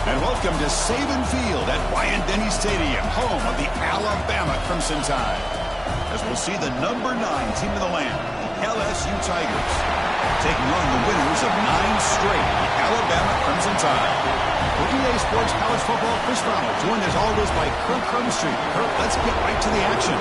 And welcome to Saban Field at Bryant-Denny Stadium, home of the Alabama Crimson Tide, as we'll see the number 9 team in the land, the LSU Tigers, taking on the winners of 9 straight, the Alabama Crimson Tide. For EA Sports College Football, Chris Ronald, joined as always by Kirk Herbstreit. Kirk, let's get right to the action.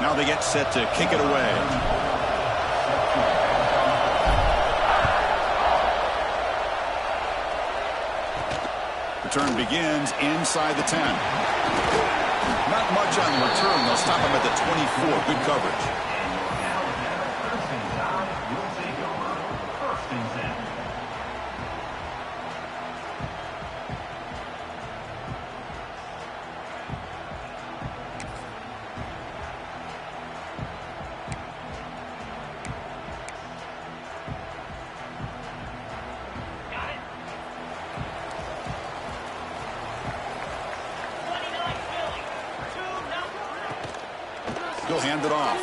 Now they get set to kick it away. Return begins inside the 10. Not much on the return. They'll stop him at the 24. Good coverage. He'll hand it off.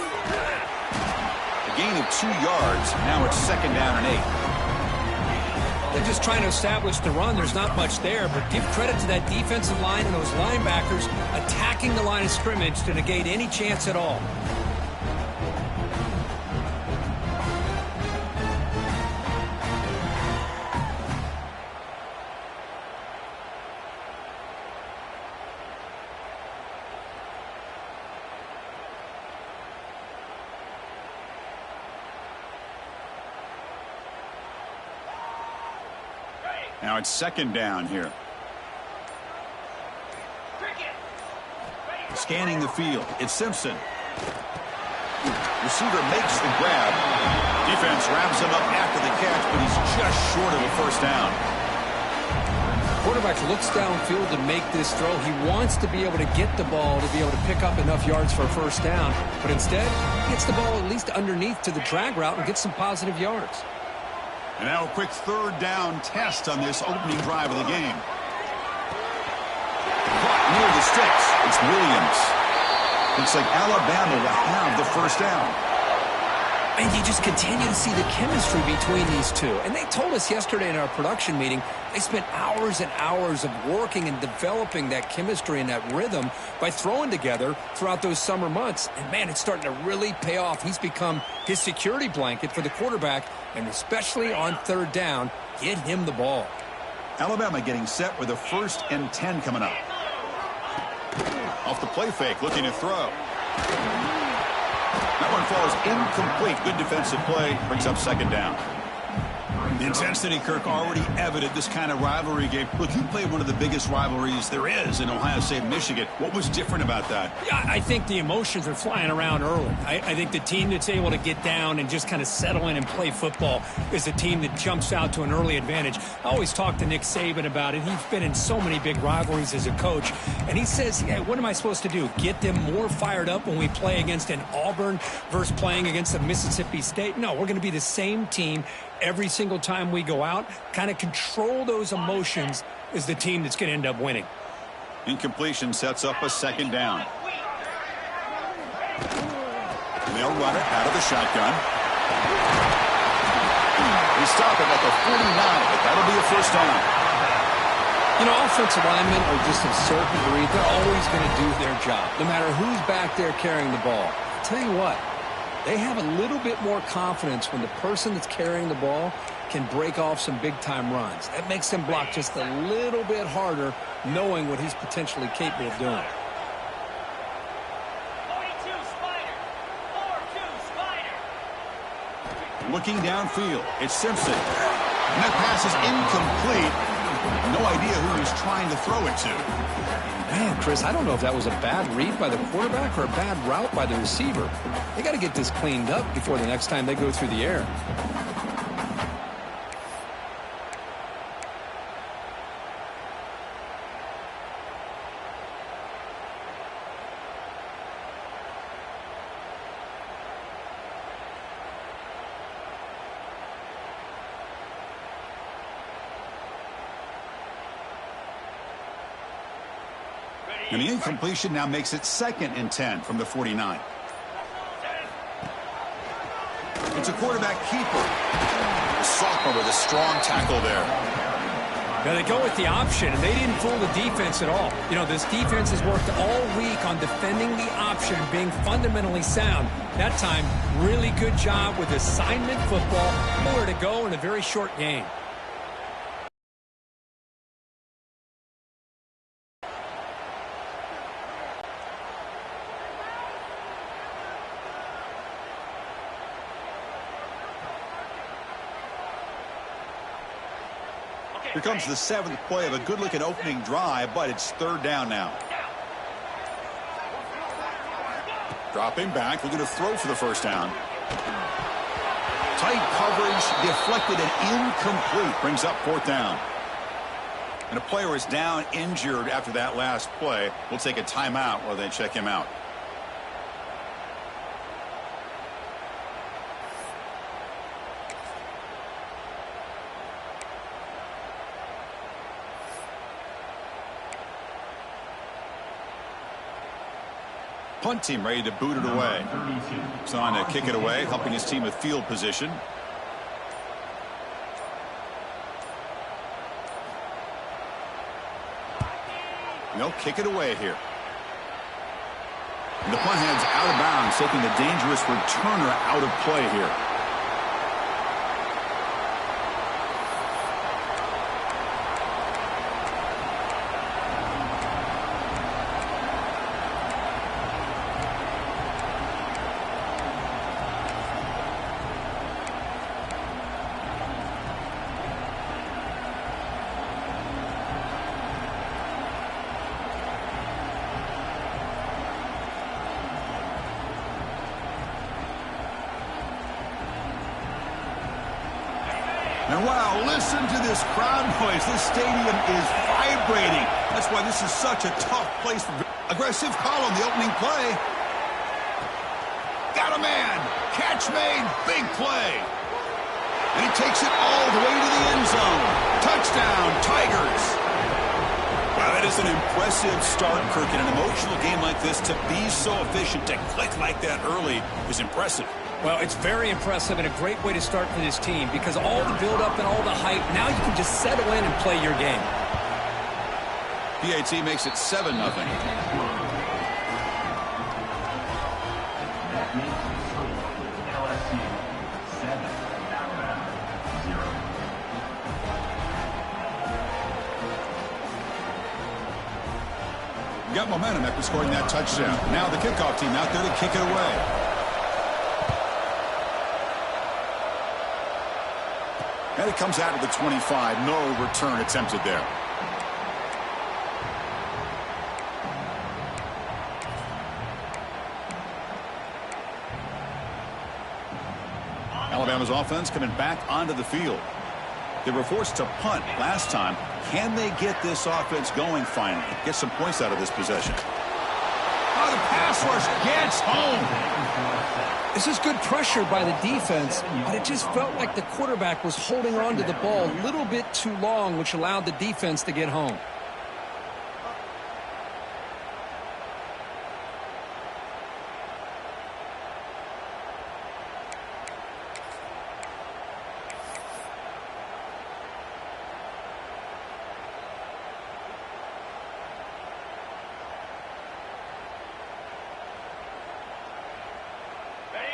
A gain of 2 yards. Now it's 2nd down and 8. They're just trying to establish the run. There's not much there, but give credit to that defensive line and those linebackers attacking the line of scrimmage to negate any chance at all. Now it's 2nd down here. Scanning the field. It's Simpson. Receiver makes the grab. Defense wraps him up after the catch, but he's just short of a 1st down. Quarterback looks downfield to make this throw. He wants to be able to get the ball to be able to pick up enough yards for a 1st down, but instead he gets the ball at least underneath to the drag route and gets some positive yards. And now a quick 3rd down test on this opening drive of the game. Caught near the sticks. It's Williams. Looks like Alabama will have the 1st down. And you just continue to see the chemistry between these two. And they told us yesterday in our production meeting, they spent hours and hours of working and developing that chemistry and that rhythm by throwing together throughout those summer months. And, man, it's starting to really pay off. He's become his security blanket for the quarterback, and especially on 3rd down, get him the ball. Alabama getting set with a 1st and 10 coming up. Off the play fake, looking to throw. That one falls incomplete. Good defensive play. Brings up 2nd down. The intensity, Kirk, already evident this kind of rivalry game. Look, you played one of the biggest rivalries there is in Ohio State, Michigan. What was different about that? Yeah, I think the emotions are flying around early. I think the team that's able to get down and just kind of settle in and play football is the team that jumps out to an early advantage. I always talk to Nick Saban about it. He's been in so many big rivalries as a coach, and he says, hey, what am I supposed to do? Get them more fired up when we play against an Auburn versus playing against a Mississippi State? No, we're going to be the same team every single time we go out. Kind of control those emotions is the team that's going to end up winning. Incompletion sets up a 2nd down. They'll run it out of the shotgun. They stop it at the 49, but that'll be a 1st down. You know, offensive linemen are just a certain breed. They're always going to do their job, no matter who's back there carrying the ball. I'll tell you what, they have a little bit more confidence when the person that's carrying the ball can break off some big-time runs. That makes them block just a little bit harder, knowing what he's potentially capable of doing. 42 Spider. 4-2 Spider. Looking downfield, it's Simpson. And that pass is incomplete. No idea who he's trying to throw it to. Man, Chris, I don't know if that was a bad read by the quarterback or a bad route by the receiver. They got to get this cleaned up before the next time they go through the air. And the incompletion now makes it 2nd and 10 from the 49. It's a quarterback keeper. The sophomore with a strong tackle there. Now they go with the option, and they didn't fool the defense at all. You know, this defense has worked all week on defending the option, being fundamentally sound. That time, really good job with assignment football. Nowhere to go in a very short game. Here comes the 7th play of a good-looking opening drive, but it's 3rd down now. Dropping back, looking to throw for the 1st down. Tight coverage, deflected and incomplete. Brings up 4th down. And a player is down injured after that last play. We'll take a timeout while they check him out. Punt team ready to boot it away. He's on to kick it away, helping his team with field position. They'll kick it away here. And the punt heads out of bounds, taking the dangerous returner out of play here. And wow, listen to this crowd noise. This stadium is vibrating. That's why this is such a tough place for aggressive call on the opening play. Got a man. Catch made. Big play. And he takes it all the way to the end zone. Touchdown, Tigers. Wow, that is an impressive start, Kirk. In an emotional game like this, to be so efficient, to click like that early is impressive. Well, it's very impressive and a great way to start for this team because all the build-up and all the hype, now you can just settle in and play your game. PAT makes it 7-0. Got momentum after scoring that touchdown. Now the kickoff team out there to kick it away. And it comes out of the 25. No return attempted there. Alabama's offense coming back onto the field. They were forced to punt last time. Can they get this offense going finally? Get some points out of this possession. Oh, the pass rush gets home. This is good pressure by the defense, but it just felt like the quarterback was holding on to the ball a little bit too long, which allowed the defense to get home.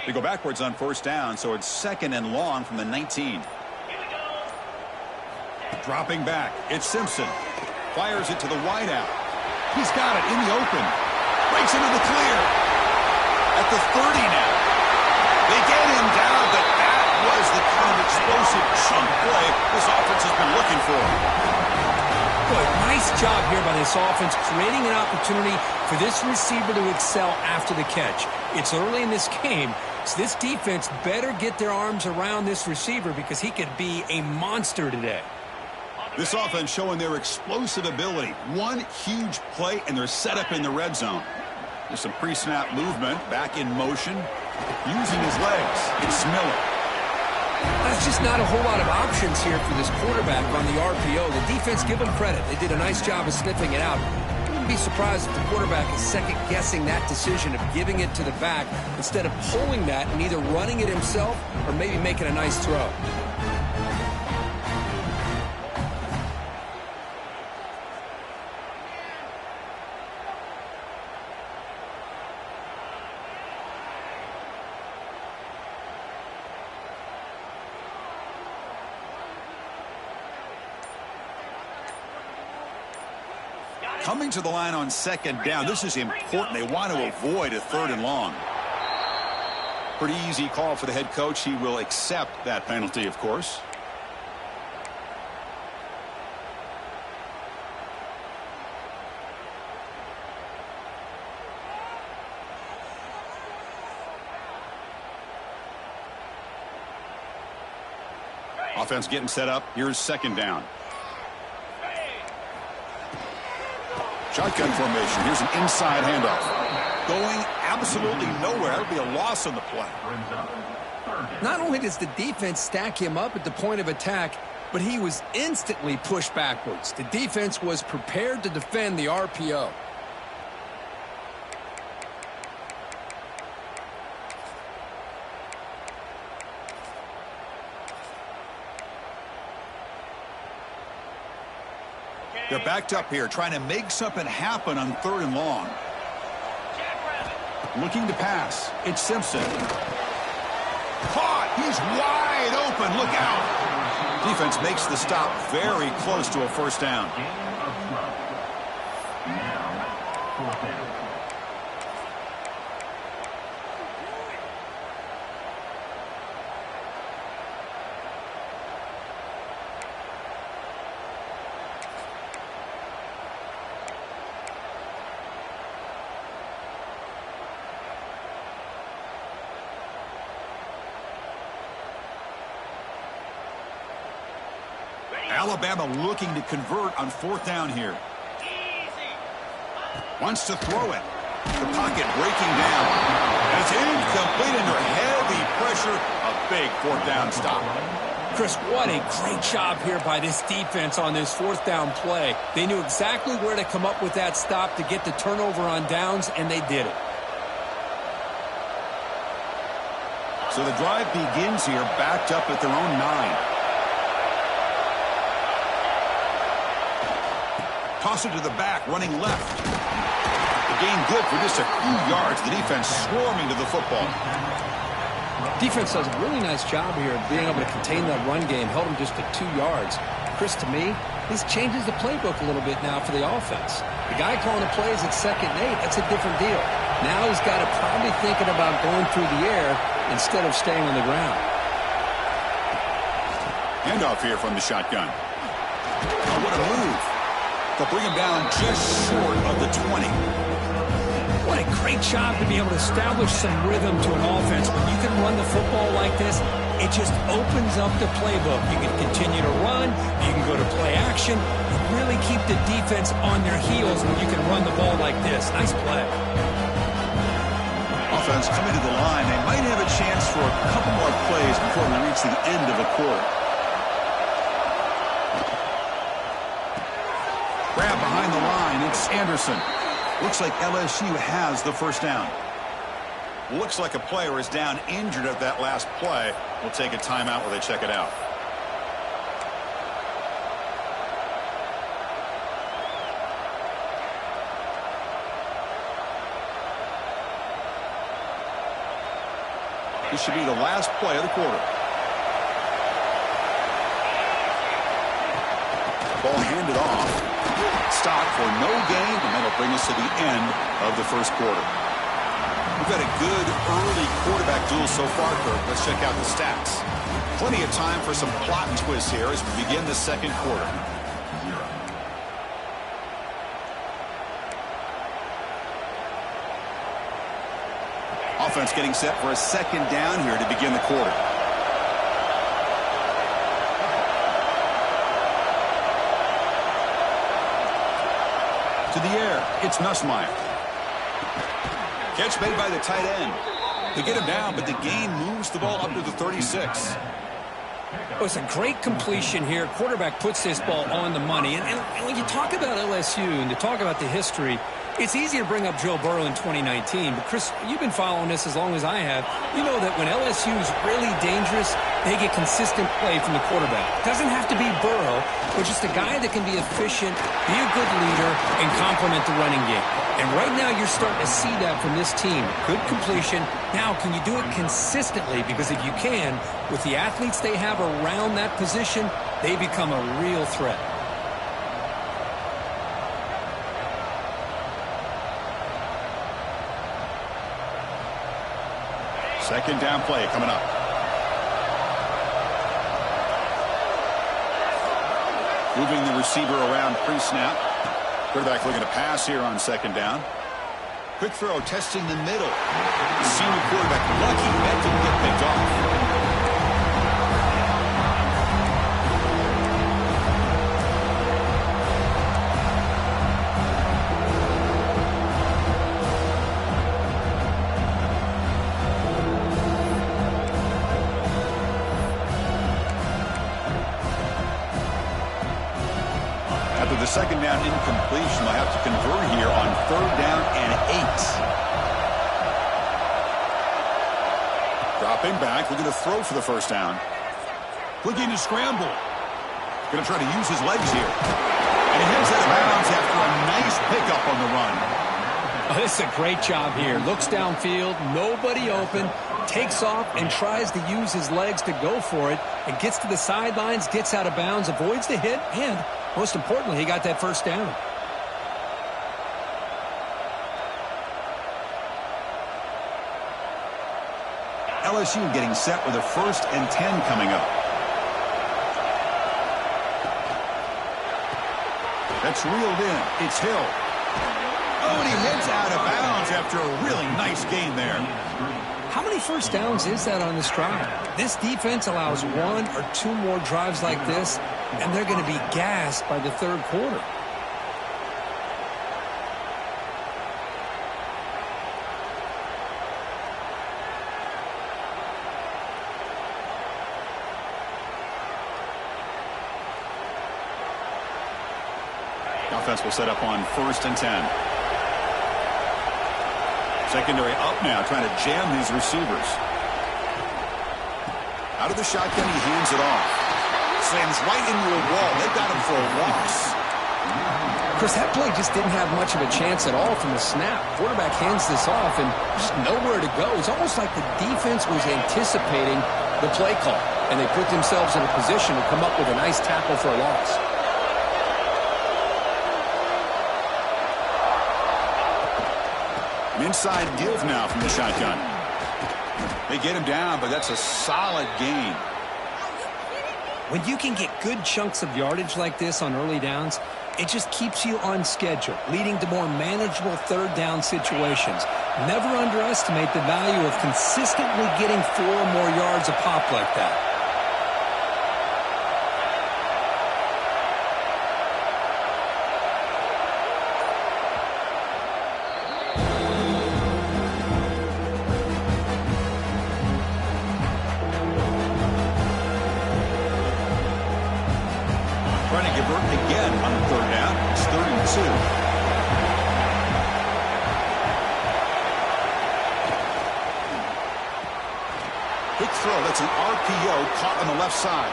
They go backwards on 1st down, so it's 2nd and long from the 19. Dropping back, it's Simpson. Fires it to the wideout. He's got it in the open. Breaks into the clear. At the 30 now. They get him down, but that was the kind of explosive chunk play this offense has been looking for. Good. Nice job here by this offense, creating an opportunity for this receiver to excel after the catch. It's early in this game, so this defense better get their arms around this receiver because he could be a monster today. This offense showing their explosive ability. One huge play, and they're set up in the red zone. There's some pre-snap movement, back in motion, using his legs. It's Miller. There's just not a whole lot of options here for this quarterback on the RPO. The defense, give them credit. They did a nice job of sniffing it out. wouldn't be surprised if the quarterback is second-guessing that decision of giving it to the back instead of pulling that and either running it himself or maybe making a nice throw. Coming to the line on second down, this is important. They want to avoid a third and long. Pretty easy call for the head coach. He will accept that penalty, of course. Offense getting set up. Here's second down. Shotgun formation. Here's an inside handoff. Going absolutely nowhere. That would be a loss on the play. Not only does the defense stack him up at the point of attack, but he was instantly pushed backwards. The defense was prepared to defend the RPO. They're backed up here, trying to make something happen on third and long. Looking to pass. It's Simpson. Caught. He's wide open. Look out. Defense makes the stop very close to a first down. Alabama looking to convert on fourth down here. Wants to throw it. The pocket breaking down. It's incomplete under heavy pressure. A big fourth down stop. Chris, what a great job here by this defense on this fourth down play. They knew exactly where to come up with that stop to get the turnover on downs, and they did it. So the drive begins here backed up at their own 9. Toss it to the back, running left. The gain good for just a few yards. The defense swarming to the football. Defense does a really nice job here of being able to contain that run game. Held him just at 2 yards. Chris, to me, this changes the playbook a little bit now for the offense. The guy calling the plays at 2nd and 8, that's a different deal. Now he's got to probably thinking about going through the air instead of staying on the ground. Handoff here from the shotgun. Oh, what a move. They'll bring him down just short of the 20. What a great job to be able to establish some rhythm to an offense. When you can run the football like this, it just opens up the playbook. You can continue to run. You can go to play action. And really keep the defense on their heels when you can run the ball like this. Nice play. Offense coming to the line. They might have a chance for a couple more plays before we reach the end of the quarter. Grab behind the line. It's Anderson. Looks like LSU has the first down. Looks like a player is down injured at that last play. We'll take a timeout while they check it out. This should be the last play of the quarter. Ball handed off. Stop for no gain, and that'll bring us to the end of the first quarter. We've got a good early quarterback duel so far, Kirk. Let's check out the stats. Plenty of time for some plot twists here as we begin the second quarter. Offense getting set for a second down here to begin the quarter. To the air, it's Nussmeier. Catch made by the tight end. They get him down, but the gain moves the ball up to the 36. Oh, it's a great completion here. Quarterback puts this ball on the money. And when you talk about LSU and to talk about the history, it's easy to bring up Joe Burrow in 2019. But, Chris, you've been following this as long as I have. You know that when LSU is really dangerous, they get consistent play from the quarterback. Doesn't have to be Burrow, but just a guy that can be efficient, be a good leader, and complement the running game. And right now you're starting to see that from this team. Good completion. Now, can you do it consistently? Because if you can, with the athletes they have around that position, they become a real threat. Second down play coming up. Moving the receiver around pre-snap. Quarterback looking to pass here on second down. Quick throw testing the middle. The senior quarterback lucky that didn't get picked off. After the second down incompletion, they'll have to convert here on third down and 8. Dropping back, looking to throw for the first down. Looking to scramble. Going to try to use his legs here. And he heads out of bounds after a nice pickup on the run. Oh, this is a great job here. Looks downfield, nobody open, takes off and tries to use his legs to go for it. And gets to the sidelines, gets out of bounds, avoids the hit, and most importantly, he got that first down. LSU getting set with a 1st and 10 coming up. That's reeled in. It's Hill. Oh, and he heads out of bounds after a really nice gain there. How many first downs is that on this drive? This defense allows 1 or 2 more drives like this, and they're going to be gassed by the third quarter. Offense will set up on 1st and 10. Secondary up now, trying to jam these receivers. Out of the shotgun, he hands it off. Slams right into a wall. They've got him for a loss. Chris, that play just didn't have much of a chance at all from the snap. Quarterback hands this off and just nowhere to go. It's almost like the defense was anticipating the play call, and they put themselves in a position to come up with a nice tackle for a loss. An inside give now from the shotgun. They get him down, but that's a solid gain. When you can get good chunks of yardage like this on early downs, it just keeps you on schedule, leading to more manageable third down situations. Never underestimate the value of consistently getting 4 or more yards a pop like that. Trying to convert again on the third down. It's 3rd and 2. Quick throw. That's an RPO caught on the left side.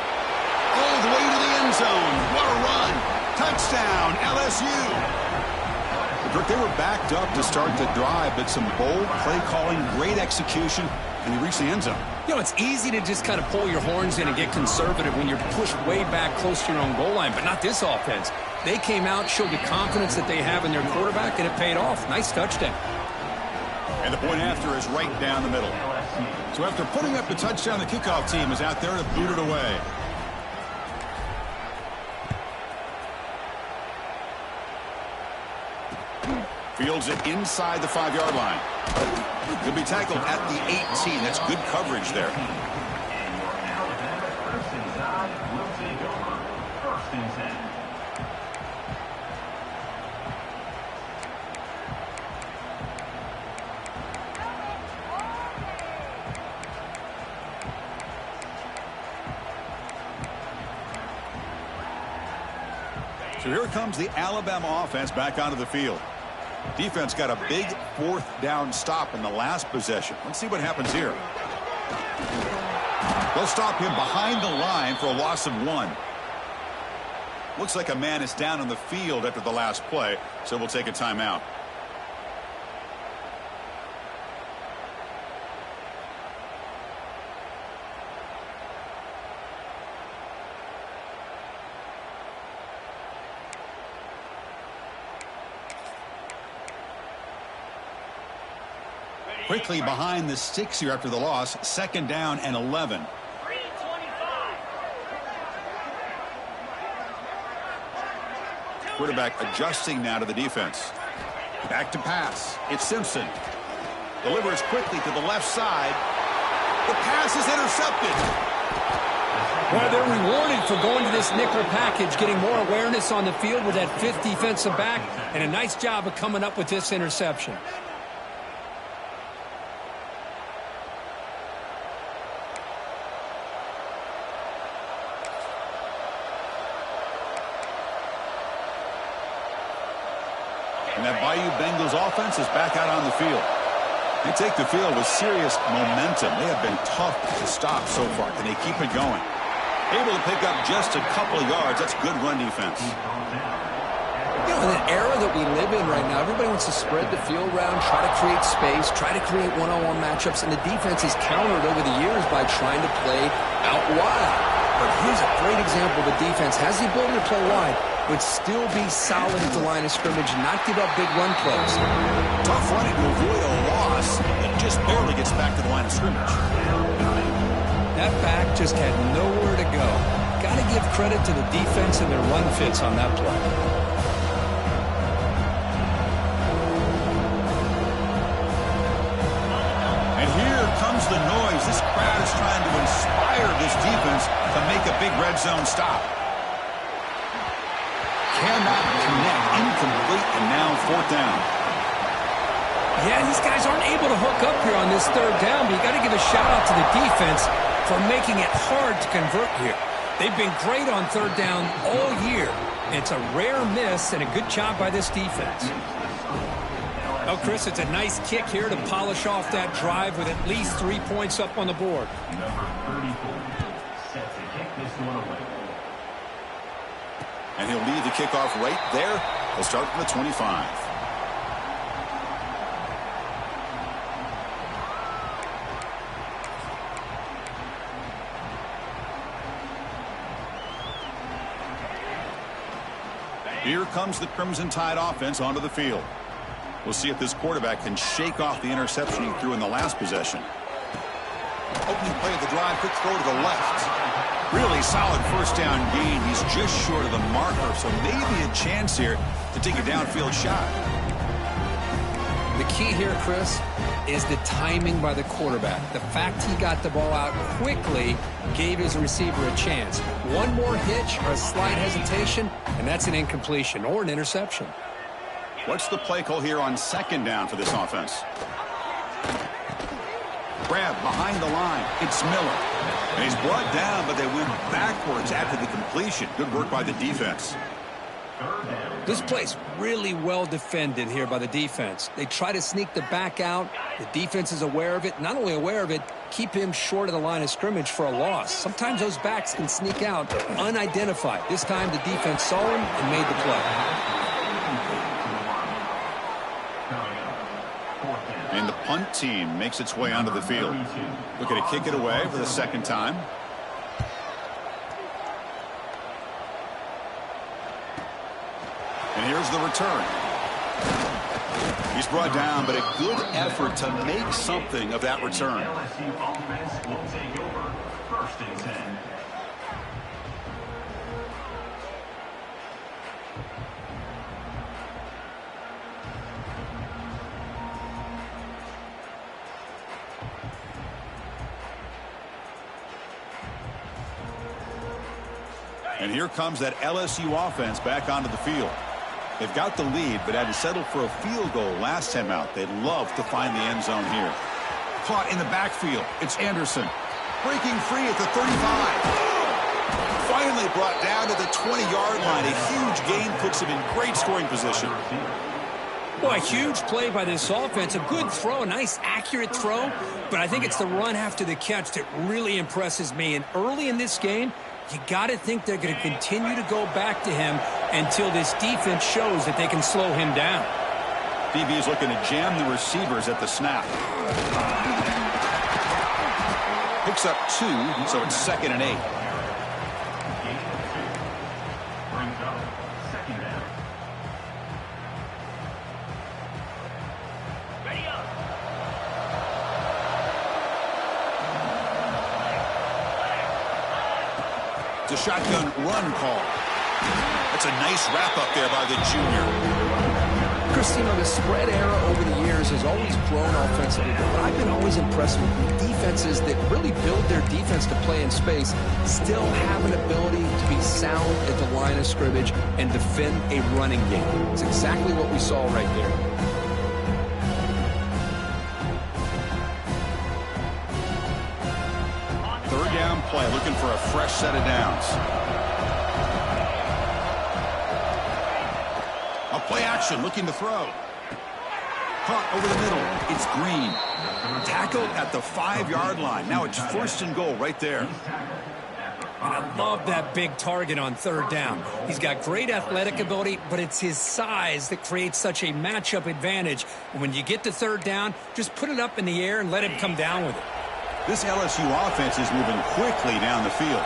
All the way to the end zone. What a run. Touchdown, LSU. They were backed up to start the drive, but some bold play calling, great execution, and they reached the end zone. You know, it's easy to just kind of pull your horns in and get conservative when you're pushed way back close to your own goal line, but not this offense. They came out, showed the confidence that they have in their quarterback, and it paid off. Nice touchdown. And the point after is right down the middle. So after putting up the touchdown, the kickoff team is out there to boot it away. Fields it inside the 5-yard line. He'll be tackled at the 18. That's good coverage there. So here comes the Alabama offense back onto the field. Defense got a big 4th down stop in the last possession. Let's see what happens here. They'll stop him behind the line for a loss of 1. Looks like a man is down on the field after the last play, so we'll take a timeout. Quickly behind the sticks here after the loss. 2nd down and 11. 3:25. Quarterback adjusting now to the defense. Back to pass. It's Simpson. Delivers quickly to the left side. The pass is intercepted. Well, they're rewarded for going to this nickel package, getting more awareness on the field with that 5th defensive back, and a nice job of coming up with this interception. And that Bayou Bengals offense is back out on the field. They take the field with serious momentum. They have been tough to stop so far. Can they keep it going? Able to pick up just a couple of yards. That's good run defense. You know, in an era that we live in right now, everybody wants to spread the field around, try to create space, try to create one-on-one matchups, and the defense has countered over the years by trying to play out wide. But here's a great example. The defense has the ability to play wide, but still be solid at the line of scrimmage and not give up big run plays. Tough running to avoid a loss. It just barely gets back to the line of scrimmage. That back just had nowhere to go. Got to give credit to the defense and their run fits on that play. And here comes the noise. This crowd is trying to inspire this defense to make a big red zone stop. Cannot connect. Incomplete, and now 4th down. Yeah, these guys aren't able to hook up here on this 3rd down, but you got to give a shout-out to the defense for making it hard to convert here. They've been great on 3rd down all year. It's a rare miss and a good job by this defense. Oh, Chris, it's a nice kick here to polish off that drive with at least 3 points up on the board. Number 34 set to kick this one away. And he'll lead the kickoff right there. He'll start from the 25. Here comes the Crimson Tide offense onto the field. We'll see if this quarterback can shake off the interception he threw in the last possession. Opening play of the drive, quick throw to the left. Really solid 1st down gain. He's just short of the marker, so maybe a chance here to take a downfield shot. The key here, Chris, is the timing by the quarterback. The fact he got the ball out quickly gave his receiver a chance. One more hitch or a slight hesitation, and that's an incompletion or an interception. What's the play call here on 2nd down for this offense? Grab behind the line. It's Miller. And he's brought down, but they went backwards after the completion. Good work by the defense. This play's really well defended here by the defense. They try to sneak the back out. The defense is aware of it. Not only aware of it, keep him short of the line of scrimmage for a loss. Sometimes those backs can sneak out unidentified. This time the defense saw him and made the play. And the punt team makes its way onto the field. Looking to kick it away for the 2nd time. And here's the return. He's brought down, but a good effort to make something of that return. LSU offense will take over 1st and 10. And here comes that LSU offense back onto the field. They've got the lead, but had to settle for a field goal last time out. They'd love to find the end zone here. Caught in the backfield. It's Anderson. Breaking free at the 35. Finally brought down to the 20-yard line. A huge gain puts him in great scoring position. Boy, a huge play by this offense. A good throw, a nice accurate throw. But I think it's the run after the catch that really impresses me. And early in this game, you got to think they're going to continue to go back to him until this defense shows that they can slow him down. DB is looking to jam the receivers at the snap. Picks up 2, so it's 2nd and 8. Brings up 2nd down. Ready up. It's a shotgun run call. That's a nice wrap-up there by the junior. Christine, the spread era over the years has always grown offensively, but I've been always impressed with defenses that really build their defense to play in space, still have an ability to be sound at the line of scrimmage and defend a running game. It's exactly what we saw right there. Third down play, looking for a fresh set of downs. Play action, looking to throw. Caught over the middle. It's Green. Tackled at the 5-yard line. Now it's 1st and goal right there. And I love that big target on 3rd down. He's got great athletic ability, but it's his size that creates such a matchup advantage. When you get to 3rd down, just put it up in the air and let him come down with it. This LSU offense is moving quickly down the field.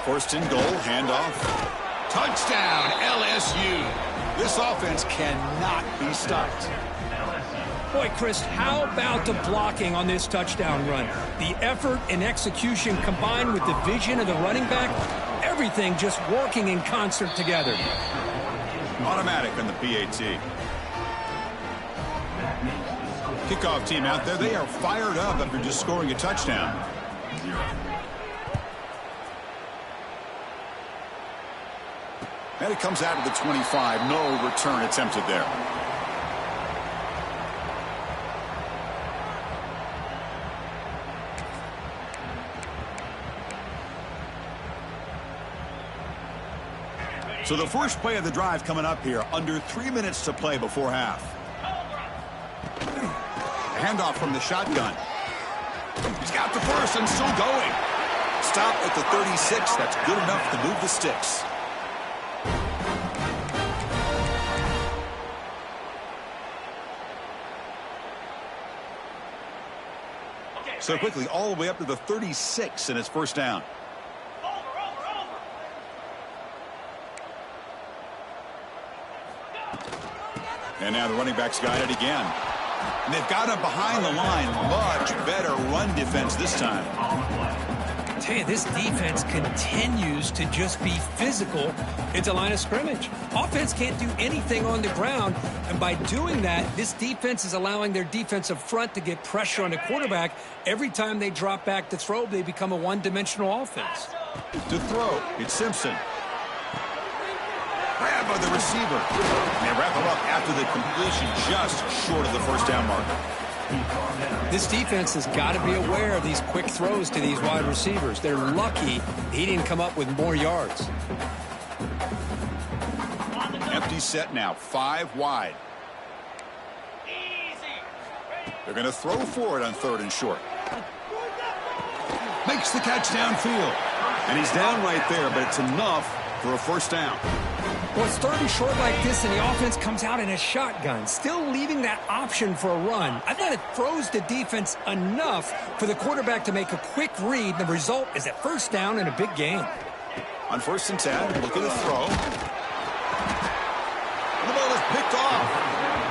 1st and goal, handoff. Touchdown, LSU. This offense cannot be stopped. Boy, Chris, how about the blocking on this touchdown run? The effort and execution combined with the vision of the running back, everything just working in concert together. Automatic on the PAT. Kickoff team out there, they are fired up after just scoring a touchdown. And it comes out of the 25. No return attempted there. So the first play of the drive coming up here. Under 3 minutes to play before half. Handoff from the shotgun. He's got the first and still going. Stop at the 36. That's good enough to move the sticks. So quickly, all the way up to the 36, and it's 1st down. And now the running back's got it again. And they've got him behind the line. Much better run defense this time. I tell you, this defense continues to just be physical at the line of scrimmage. Offense can't do anything on the ground, and by doing that, this defense is allowing their defensive front to get pressure on the quarterback. Every time they drop back to throw, they become a one-dimensional offense. To throw, it's Simpson. Grab by the receiver. And they wrap him up after the completion, just short of the 1st down mark. This defense has got to be aware of these quick throws to these wide receivers. They're lucky he didn't come up with more yards. Empty set now, 5 wide. They're going to throw for it on 3rd and short. Makes the catch downfield. And he's down right there, but it's enough for a 1st down. Well, it's 3rd and short like this, and the offense comes out in a shotgun, still leaving that option for a run. I thought it throws the defense enough for the quarterback to make a quick read. The result is a 1st down and a big gain. On 1st and 10, look at the throw. And the ball is picked off.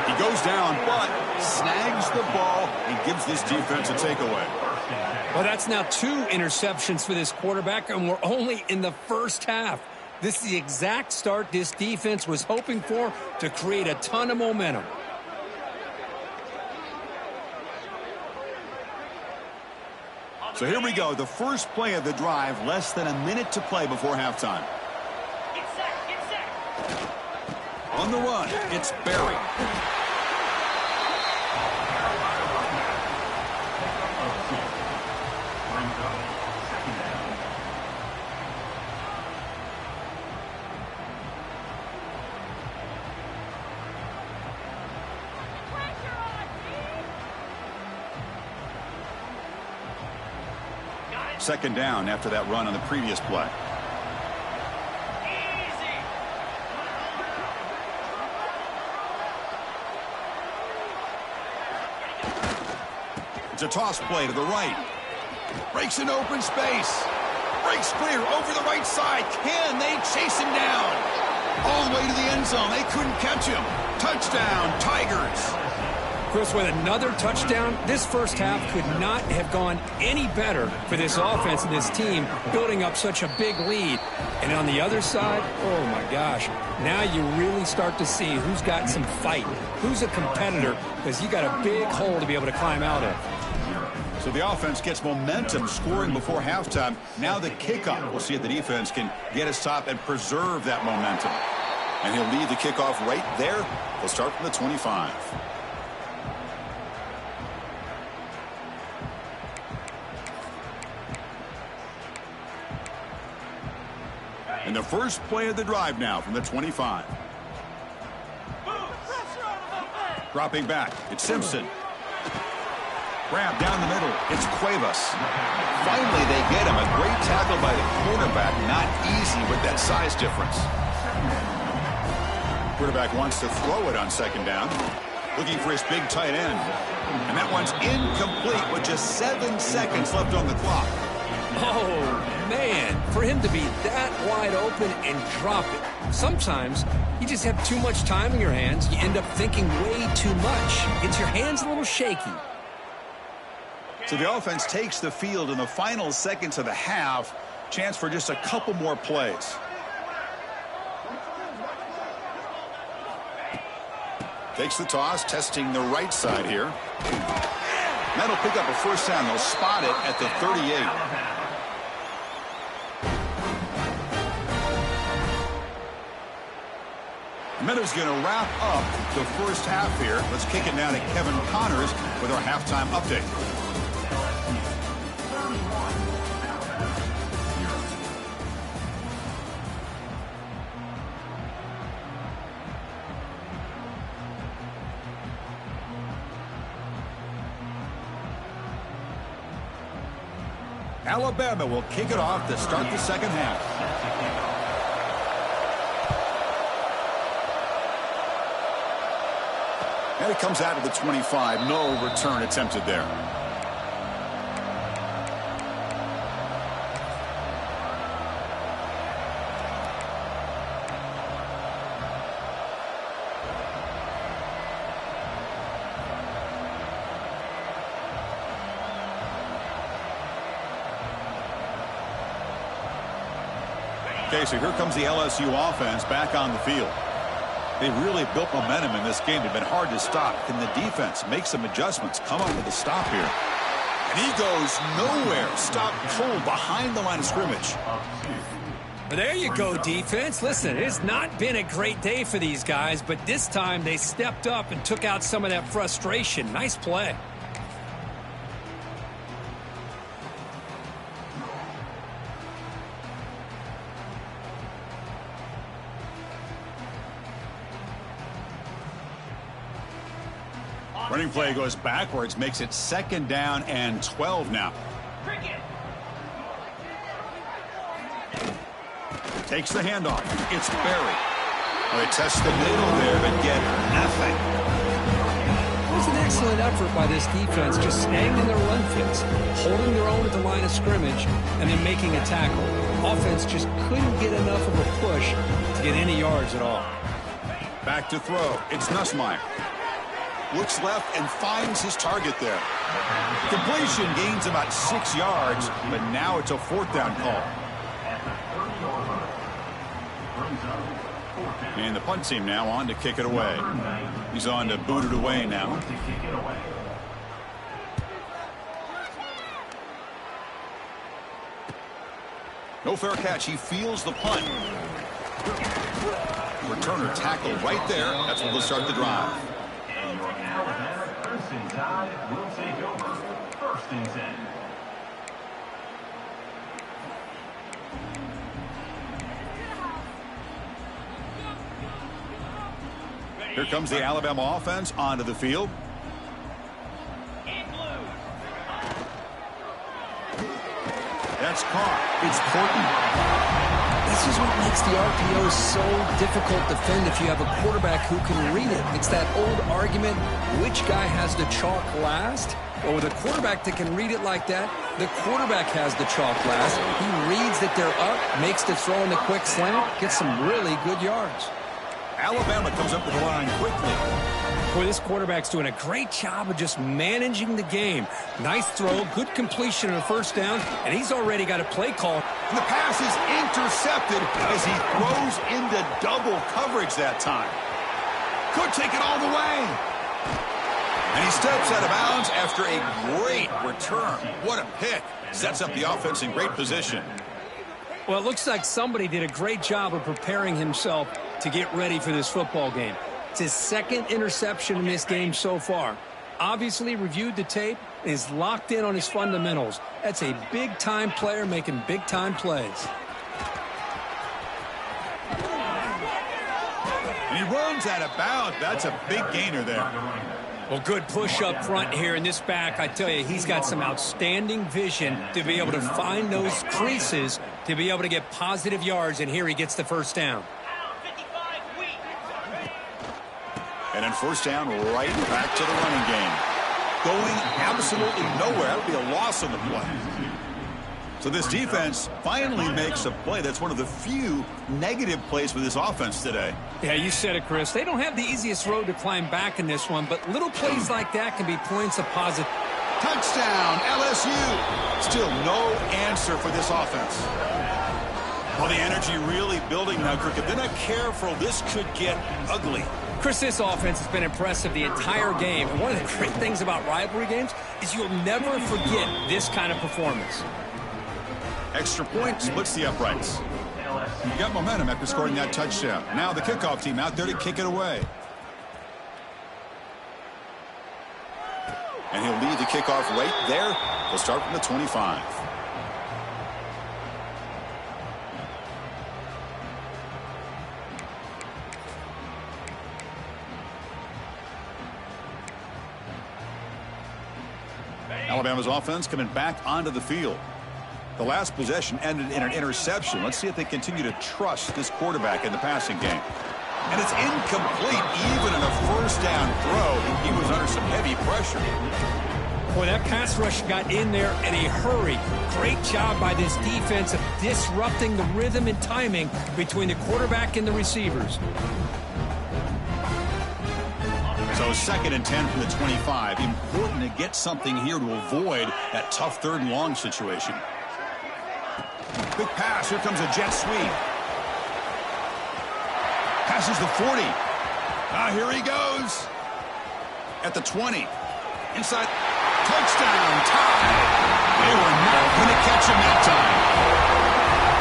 He goes down, but snags the ball and gives this defense a takeaway. Well, that's now 2 interceptions for this quarterback, and we're only in the 1st half. This is the exact start this defense was hoping for to create a ton of momentum. So here we go, the first play of the drive, less than a minute to play before halftime. Get set, get set. On the run, it's Barry. Second down after that run on the previous play. Easy. It's a toss play to the right. Breaks an open space. Breaks clear over the right side. Can they chase him down? All the way to the end zone. They couldn't catch him. Touchdown, Tigers. Chris, with another touchdown, this first half could not have gone any better for this offense and this team, building up such a big lead. And on the other side, oh my gosh, now you really start to see who's got some fight, who's a competitor, because you got a big hole to be able to climb out of. So the offense gets momentum scoring before halftime. Now the kickoff. We'll see if the defense can get a stop and preserve that momentum. And he'll lead the kickoff right there. They'll start from the 25. And the first play of the drive now from the 25. Dropping back. It's Simpson. Grab down the middle. It's Cuevas. Finally, they get him. A great tackle by the quarterback. Not easy with that size difference. Quarterback wants to throw it on second down. Looking for his big tight end. And that one's incomplete with just 7 seconds left on the clock. Oh, man, for him to be that wide open and drop it. Sometimes you just have too much time in your hands. You end up thinking way too much. Gets your hands a little shaky. So the offense takes the field in the final seconds of the half. Chance for just a couple more plays. Takes the toss, testing the right side here. That'll pick up a first down. They'll spot it at the 38. Meadows going to wrap up the first half here. Let's kick it now to Kevin Connors with our halftime update. Alabama will kick it off to start the second half. And it comes out of the 25. No return attempted there. Okay, so here comes the LSU offense back on the field. They really built momentum in this game. They've been hard to stop. Can the defense make some adjustments? Come up with a stop here. And he goes nowhere. Stop cold behind the line of scrimmage. There you go, defense. Listen, it's not been a great day for these guys, but this time they stepped up and took out some of that frustration. Nice play. Running play goes backwards, makes it second down and 12 now. Takes the handoff. It's Berry. Well, they test the middle there, but get nothing. It was an excellent effort by this defense, just staying in their run fits, holding their own at the line of scrimmage, and then making a tackle. Offense just couldn't get enough of a push to get any yards at all. Back to throw. It's Nussmeier. Looks left and finds his target there. Completion gains about 6 yards, but now it's a fourth down call. And the punt team now on to kick it away. He's on to boot it away now. No fair catch. He feels the punt. Returner tackle right there. That's what will start the drive. Crimson Tide will take over. First and 10. Here comes the Alabama offense onto the field. That's caught. It's important. This is what makes the RPO so difficult to defend if you have a quarterback who can read it. It's that old argument, which guy has the chalk last? Well, with a quarterback that can read it like that, the quarterback has the chalk last. He reads that they're up, makes the throw in the quick slant, gets some really good yards. Alabama comes up to the line quickly. Boy, this quarterback's doing a great job of just managing the game. Nice throw, good completion on a first down, and he's already got a play call. And the pass is intercepted as he throws into double coverage that time. Could take it all the way. And he steps out of bounds after a great return. What a pick. Sets up the offense in great position. Well, it looks like somebody did a great job of preparing himself to get ready for this football game. It's his second interception in this game so far. Obviously reviewed the tape and is locked in on his fundamentals. That's a big-time player making big-time plays. And he runs out of bounds. That's a big gainer there. Well, good push up front here in this back. I tell you, he's got some outstanding vision to be able to find those creases, to be able to get positive yards, and here he gets the first down. And then first down, right back to the running game. Going absolutely nowhere. That would be a loss on the play. So this defense finally makes a play. That's one of the few negative plays for this offense today. Yeah, you said it, Chris. They don't have the easiest road to climb back in this one, but little plays like that can be points of positive. Touchdown, LSU. Still no answer for this offense. Well, the energy really building now, Kirk. If they're not careful, this could get ugly. Chris, this offense has been impressive the entire game. And one of the great things about rivalry games is you'll never forget this kind of performance. Extra point splits the uprights. You got momentum after scoring that touchdown. Now the kickoff team out there to kick it away. And he'll lead the kickoff right there. He'll start from the 25. Alabama's offense coming back onto the field. The last possession ended in an interception. Let's see if they continue to trust this quarterback in the passing game. And it's incomplete. Even in a first down throw, he was under some heavy pressure. Boy, that pass rush got in there in a hurry. Great job by this defense of disrupting the rhythm and timing between the quarterback and the receivers. So 2nd and 10 from the 25. Important to get something here to avoid that tough 3rd and long situation. Big pass. Here comes a jet sweep. Passes the 40. Here he goes. At the 20. Inside. Touchdown. Tie. They were not going to catch him that time.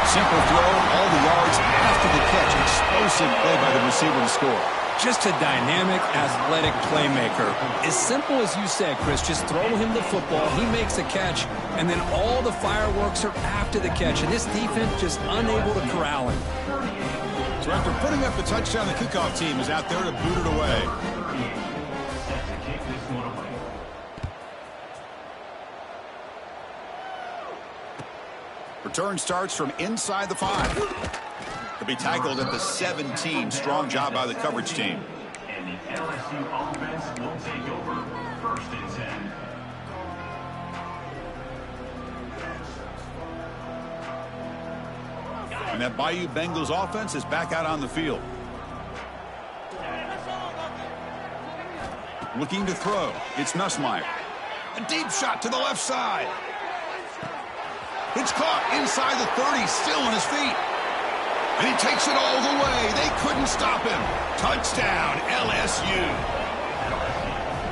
Simple throw. All the yards after the catch. Explosive play by the receiver to score. Just a dynamic, athletic playmaker. As simple as you said, Chris, just throw him the football, he makes a catch, and then all the fireworks are after the catch, and this defense just unable to corral him. So after putting up the touchdown, the kickoff team is out there to boot it away. Return starts from inside the 5. To be tackled at the 17. Strong job by the coverage team. And the LSU offense will take over 1st and 10. And that Bayou Bengals offense is back out on the field. Looking to throw. It's Nussmeier. A deep shot to the left side. It's caught inside the 30. Still on his feet. And he takes it all the way. They couldn't stop him. Touchdown, LSU.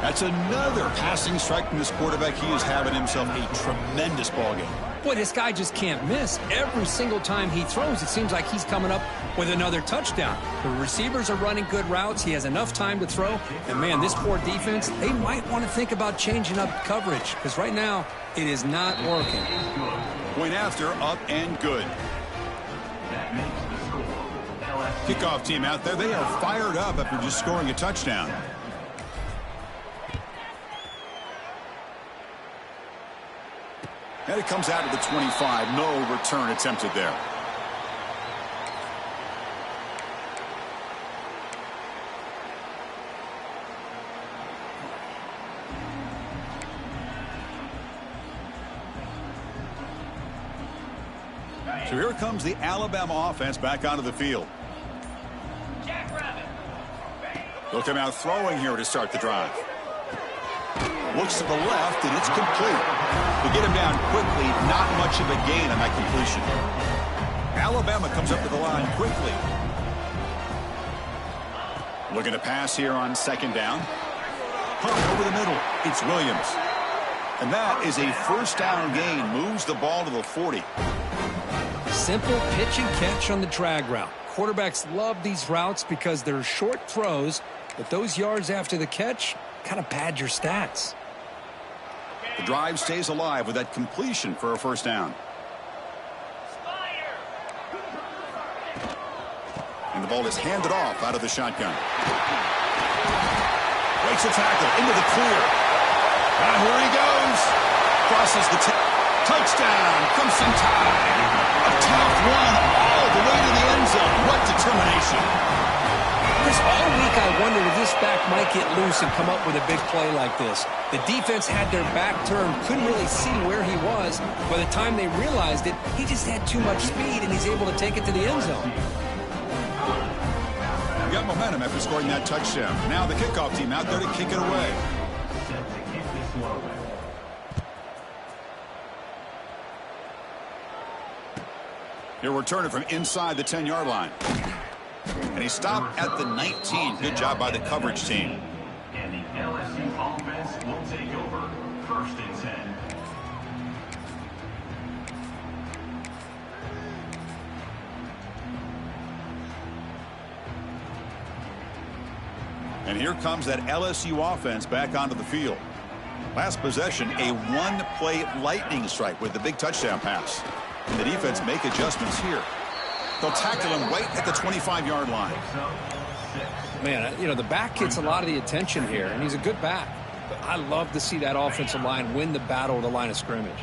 That's another passing strike from this quarterback. He is having himself a tremendous ballgame. Boy, this guy just can't miss. Every single time he throws, it seems like he's coming up with another touchdown. The receivers are running good routes. He has enough time to throw. And, man, this poor defense, they might want to think about changing up coverage because right now it is not working. Point after, up and good. Kickoff team out there. They are fired up after just scoring a touchdown. And it comes out to the 25. No return attempted there. So here comes the Alabama offense back onto the field. They'll come out throwing here to start the drive. Looks to the left, and it's complete. They get him down quickly, not much of a gain on that completion. Alabama comes up to the line quickly. Looking to pass here on second down. Pump over the middle. It's Williams. And that is a first down gain. Moves the ball to the 40. Simple pitch and catch on the drag route. Quarterbacks love these routes because they're short throws, but those yards after the catch kind of pad your stats. The drive stays alive with that completion for a first down. And the ball is handed off out of the shotgun. Breaks a tackle into the clear. And here he goes. Crosses the touchdown. Crimson Tide. A tough one all the way to the end zone. What determination. Chris, all week I wondered if this back might get loose and come up with a big play like this. The defense had their back turned, couldn't really see where he was. By the time they realized it, he just had too much speed, and he's able to take it to the end zone. We got momentum after scoring that touchdown. Now the kickoff team out there to kick it away. He'll return it from inside the 10-yard line. And he stopped at the 19. Good job by the coverage team. And the LSU offense will take over. First and 10. And here comes that LSU offense back onto the field. Last possession, a one-play lightning strike with the big touchdown pass. And the defense make adjustments here. They'll tackle him right at the 25-yard line. Man, you know, the back gets a lot of the attention here, and he's a good back. But I love to see that offensive line win the battle at the line of scrimmage.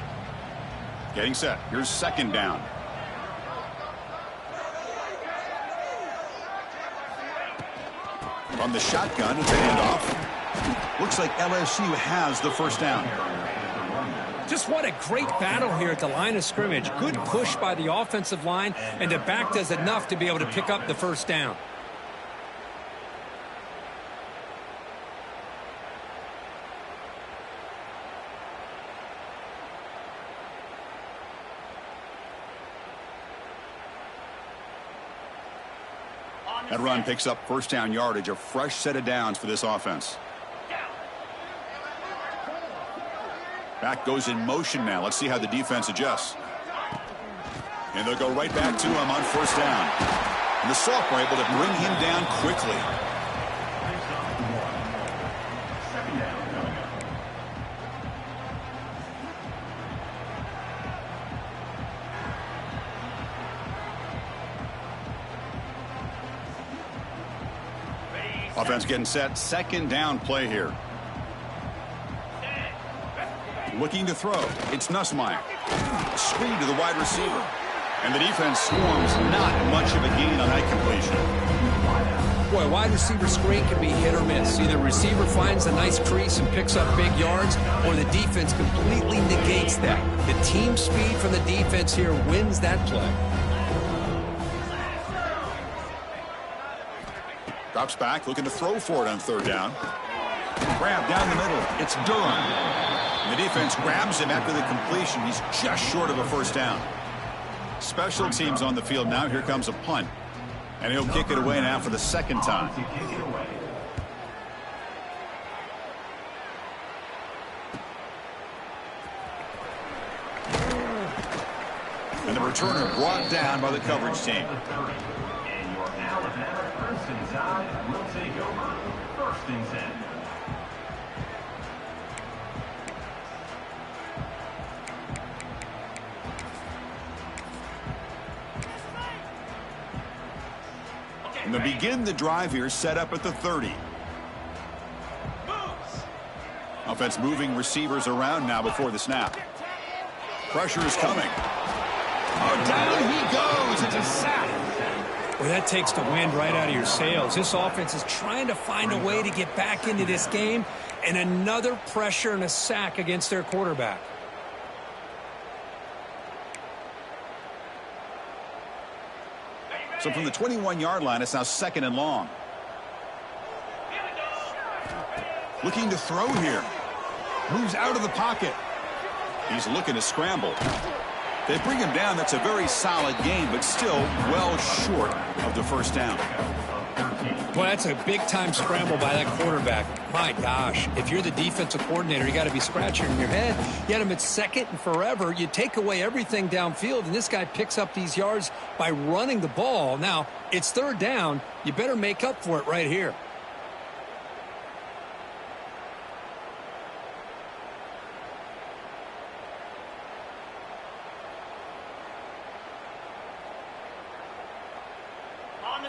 Getting set. Here's second down. From the shotgun, it's a handoff. Looks like LSU has the first down. Just what a great battle here at the line of scrimmage. Good push by the offensive line, and the back does enough to be able to pick up the first down. That run picks up first down yardage, a fresh set of downs for this offense. Back goes in motion now. Let's see how the defense adjusts. And they'll go right back to him on first down. And the Sophomore able to bring him down quickly. Offense getting set. Second down play here. Looking to throw. It's Nussmeier. Screen to the wide receiver. And the defense swarms. Not much of a gain on that completion. Boy, wide receiver screen can be hit or miss. Either receiver finds a nice crease and picks up big yards, or the defense completely negates that. The team speed from the defense here wins that play. Drops back, looking to throw for it on third down. Grab down the middle. It's Durham. And the defense grabs him after the completion. He's just short of a first down. Special teams on the field now. Here comes a punt. And he'll kick it away now for the second time. And the returner brought down by the coverage team. And your Alabama Crimson Tide will take over. First and 10. And they begin the drive here, set up at the 30. Offense moving receivers around now before the snap. Pressure is coming. Oh, down he goes. It's a sack. Well, that takes the wind right out of your sails. This offense is trying to find a way to get back into this game, and another pressure and a sack against their quarterback. So from the 21-yard line, it's now 2nd and long. Looking to throw here. Moves out of the pocket. He's looking to scramble. They bring him down. That's a very solid game, but still well short of the first down. Well, that's a big-time scramble by that quarterback. My gosh, if you're the defensive coordinator, you got to be scratching your head. You had him at 2nd and forever. You take away everything downfield, and this guy picks up these yards by running the ball. Now, it's 3rd down. You better make up for it right here.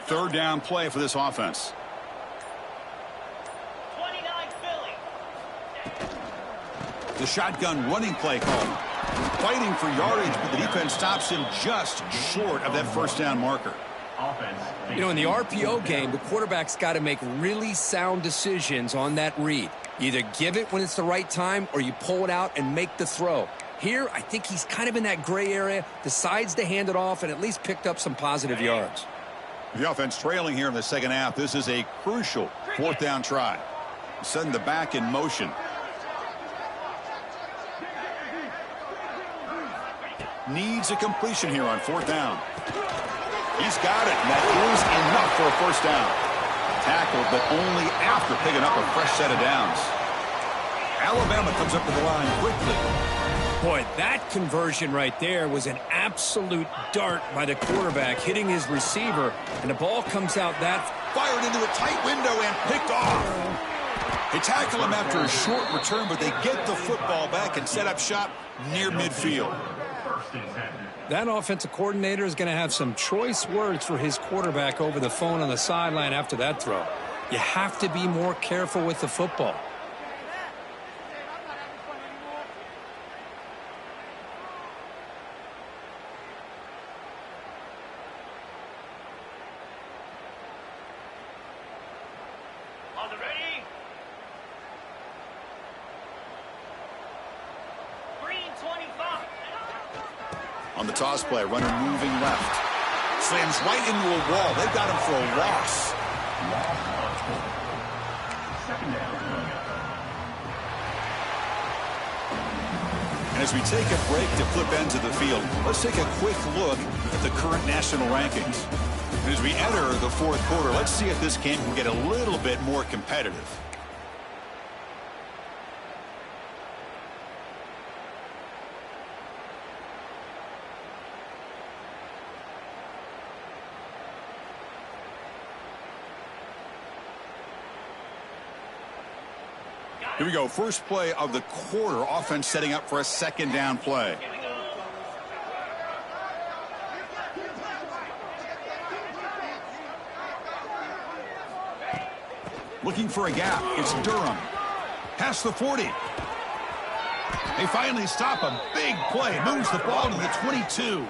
Third down play for this offense. 29 Philly. The shotgun running play called. Fighting for yardage, but the defense stops him just short of that first down marker. You know, in the RPO game, the quarterback's got to make really sound decisions on that read. Either give it when it's the right time or you pull it out and make the throw. Here, I think he's kind of in that gray area, decides to hand it off and at least picked up some positive yards. The offense trailing here in the second half. This is a crucial 4th down try. Sending the back in motion. Needs a completion here on 4th down. He's got it, and that is enough for a first down. Tackled, but only after picking up a fresh set of downs. Alabama comes up to the line quickly. Boy, that conversion right there was an absolute dart by the quarterback, hitting his receiver, and the ball comes out that Fired into a tight window and picked off. They tackle him after a short return, but they get the football back and set up shop near midfield. That offensive coordinator is going to have some choice words for his quarterback over the phone on the sideline after that throw. You have to be more careful with the football. On the ready. Green 25. On the toss play, runner moving left. Slams right into a wall. They've got him for a loss. And as we take a break to flip ends of the field, let's take a quick look at the current national rankings. And as we enter the 4th quarter, let's see if this game can get a little bit more competitive. Here we go. First play of the quarter. Offense setting up for a 2nd down play. Looking for a gap. It's Durham. Past the 40. They finally stop a big play. Moves the ball to the 22.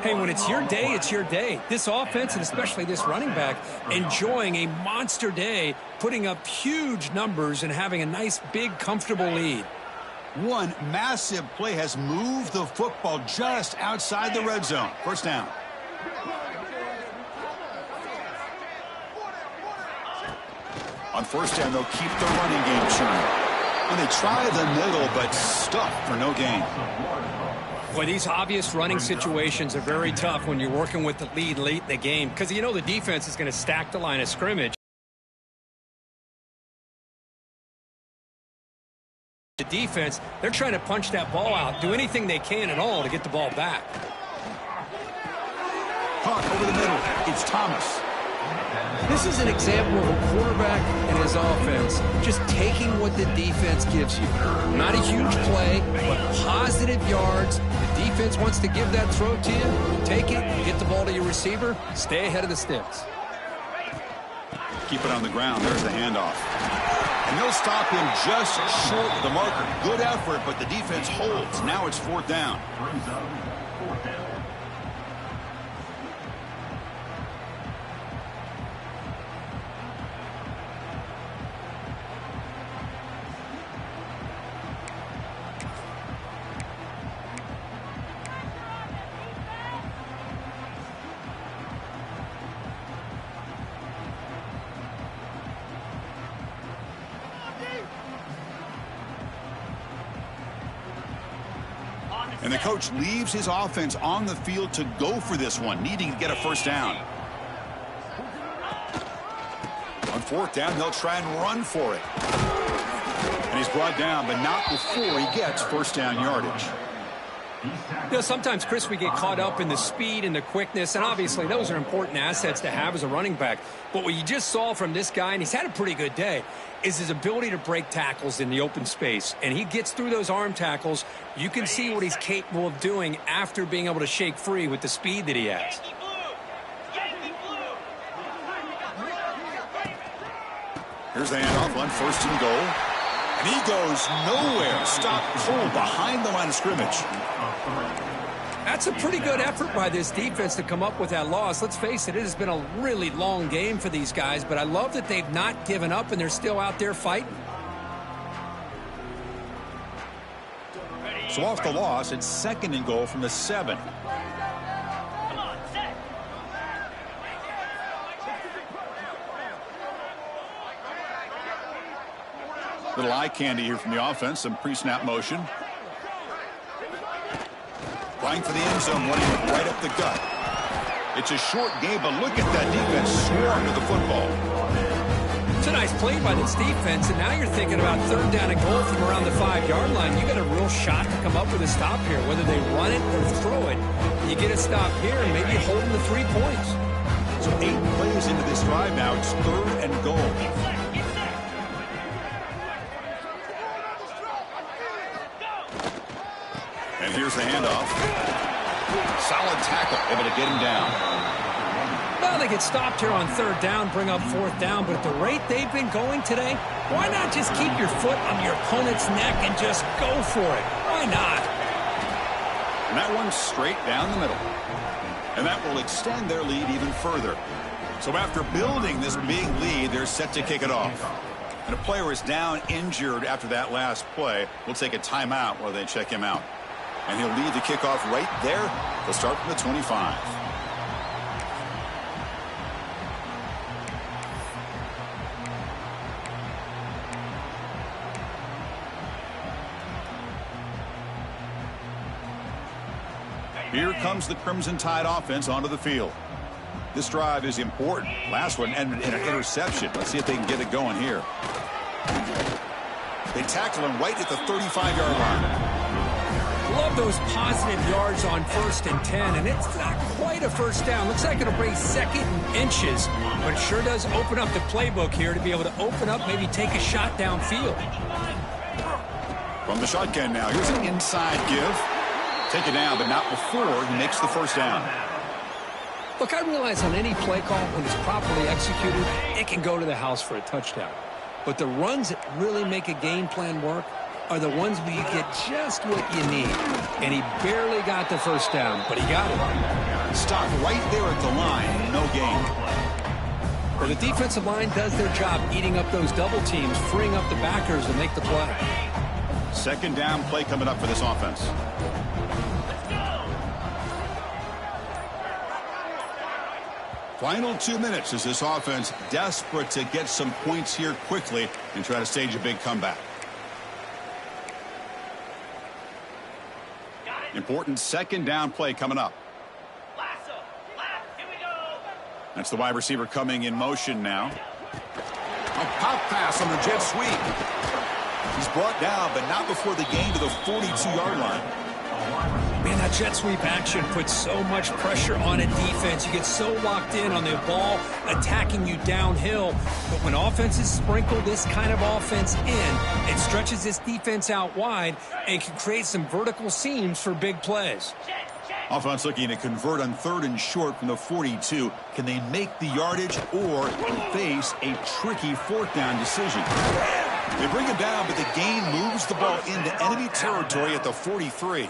Hey, when it's your day, it's your day. This offense, and especially this running back, enjoying a monster day, putting up huge numbers and having a nice, big, comfortable lead. One massive play has moved the football just outside the red zone. First down. On first down, they'll keep the running game churning. And they try the middle, but stuffed for no gain. Boy, these obvious running situations are very tough when you're working with the lead late in the game because you know the defense is going to stack the line of scrimmage. The defense, they're trying to punch that ball out, do anything they can at all to get the ball back. Caught over the middle. It's Thomas. This is an example of a quarterback and his offense just taking what the defense gives you. Not a huge play, but positive yards. The defense wants to give that throw to you. Take it, get the ball to your receiver, stay ahead of the sticks. Keep it on the ground. There's the handoff. And they'll stop him just short of the marker. Good effort, but the defense holds. Now it's 4th down. Brings up 4th down. And the coach leaves his offense on the field to go for this one, needing to get a 1st down. On 4th down, they'll try and run for it. And he's brought down, but not before he gets 1st down yardage. You know, sometimes, Chris, we get caught up in the speed and the quickness, and obviously those are important assets to have as a running back. But what you just saw from this guy, and he's had a pretty good day, is his ability to break tackles in the open space. And he gets through those arm tackles. You can see what he's capable of doing after being able to shake free with the speed that he has. Here's the handoff on 1st and goal. And he goes nowhere. Stop cold behind the line of scrimmage. That's a pretty good effort by this defense to come up with that loss. Let's face it, it has been a really long game for these guys, but I love that they've not given up and they're still out there fighting. So off the loss, it's 2nd and goal from the 7. Come on, set. Little eye candy here from the offense. Some pre-snap motion. Flying for the end zone, running right up the gut. It's a short game, but look at that defense swarm to the football. It's a nice play by this defense, and now you're thinking about 3rd down and goal from around the 5-yard line. You got a real shot to come up with a stop here, whether they run it or throw it. You get a stop here and maybe hold them to 3 points. So 8 plays into this drive now. It's 3rd and goal. Get set. And here's the handoff. Solid tackle, able to get him down. Well, they get stopped here on 3rd down, bring up 4th down, but at the rate they've been going today, why not just keep your foot on your opponent's neck and just go for it? Why not? And that one's straight down the middle. And that will extend their lead even further. So after building this big lead, they're set to kick it off. And a player is down injured after that last play. We'll take a timeout while they check him out. And he'll lead the kickoff right there. They'll start from the 25. Here comes the Crimson Tide offense onto the field. This drive is important. Last one ended in an interception. Let's see if they can get it going here. They tackle him right at the 35-yard line. Love those positive yards on 1st and 10, and it's not quite a 1st down. Looks like it'll bring 2nd and inches, but it sure does open up the playbook here to be able to open up, maybe take a shot downfield. From the shotgun now, here's an inside give. Take it down, but not before he makes the 1st down. Look, I realize on any play call, when it's properly executed, it can go to the house for a touchdown. But the runs that really make a game plan work are the ones where you get just what you need. And he barely got the 1st down, but he got it. Stopped right there at the line. No gain. Well, the defensive line does their job eating up those double teams, freeing up the backers to make the play. 2nd down play coming up for this offense. Final 2 minutes as this offense desperate to get some points here quickly and try to stage a big comeback. Important 2nd down play coming up. Lasso. Here we go. That's the wide receiver coming in motion now. A pop pass on the jet sweep. He's brought down, but not before the gain to the 42-yard line. Man, that jet sweep action puts so much pressure on a defense. You get so locked in on the ball attacking you downhill. But when offenses sprinkle this kind of offense in, it stretches this defense out wide and can create some vertical seams for big plays. Offense looking to convert on 3rd and short from the 42. Can they make the yardage or face a tricky 4th down decision? They bring him down, but the gain moves the ball into enemy territory at the 43.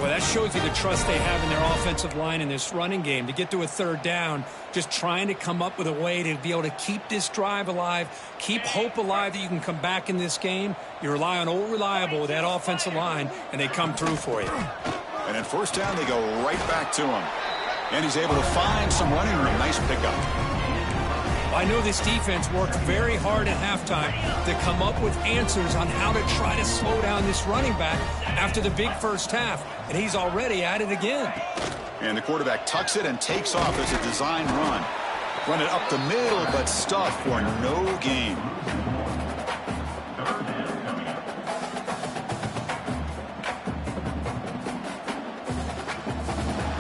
Well, that shows you the trust they have in their offensive line in this running game. To get to a third down, just trying to come up with a way to be able to keep this drive alive, keep hope alive that you can come back in this game. You rely on Old Reliable with that offensive line, and they come through for you. And at first down, they go right back to him. And he's able to find some running room. Nice pickup. I know this defense worked very hard at halftime to come up with answers on how to try to slow down this running back after the big first half, and he's already at it again. And the quarterback tucks it and takes off as a design run. Run it up the middle, but stuffed for no gain.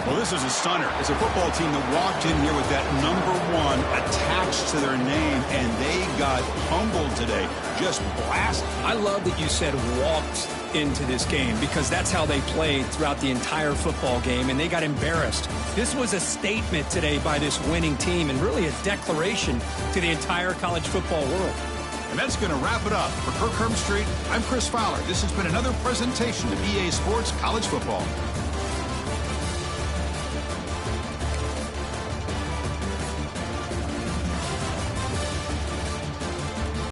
Well, this is a stunner. It's a football team that walked in here with that number 1 attached to their name, and they got humbled today. Just blast. I love that you said walked into this game, because that's how they played throughout the entire football game, and they got embarrassed. This was a statement today by this winning team, and really a declaration to the entire college football world. And that's going to wrap it up. For Kirk Herbstreit, I'm Chris Fowler. This has been another presentation of EA Sports College Football.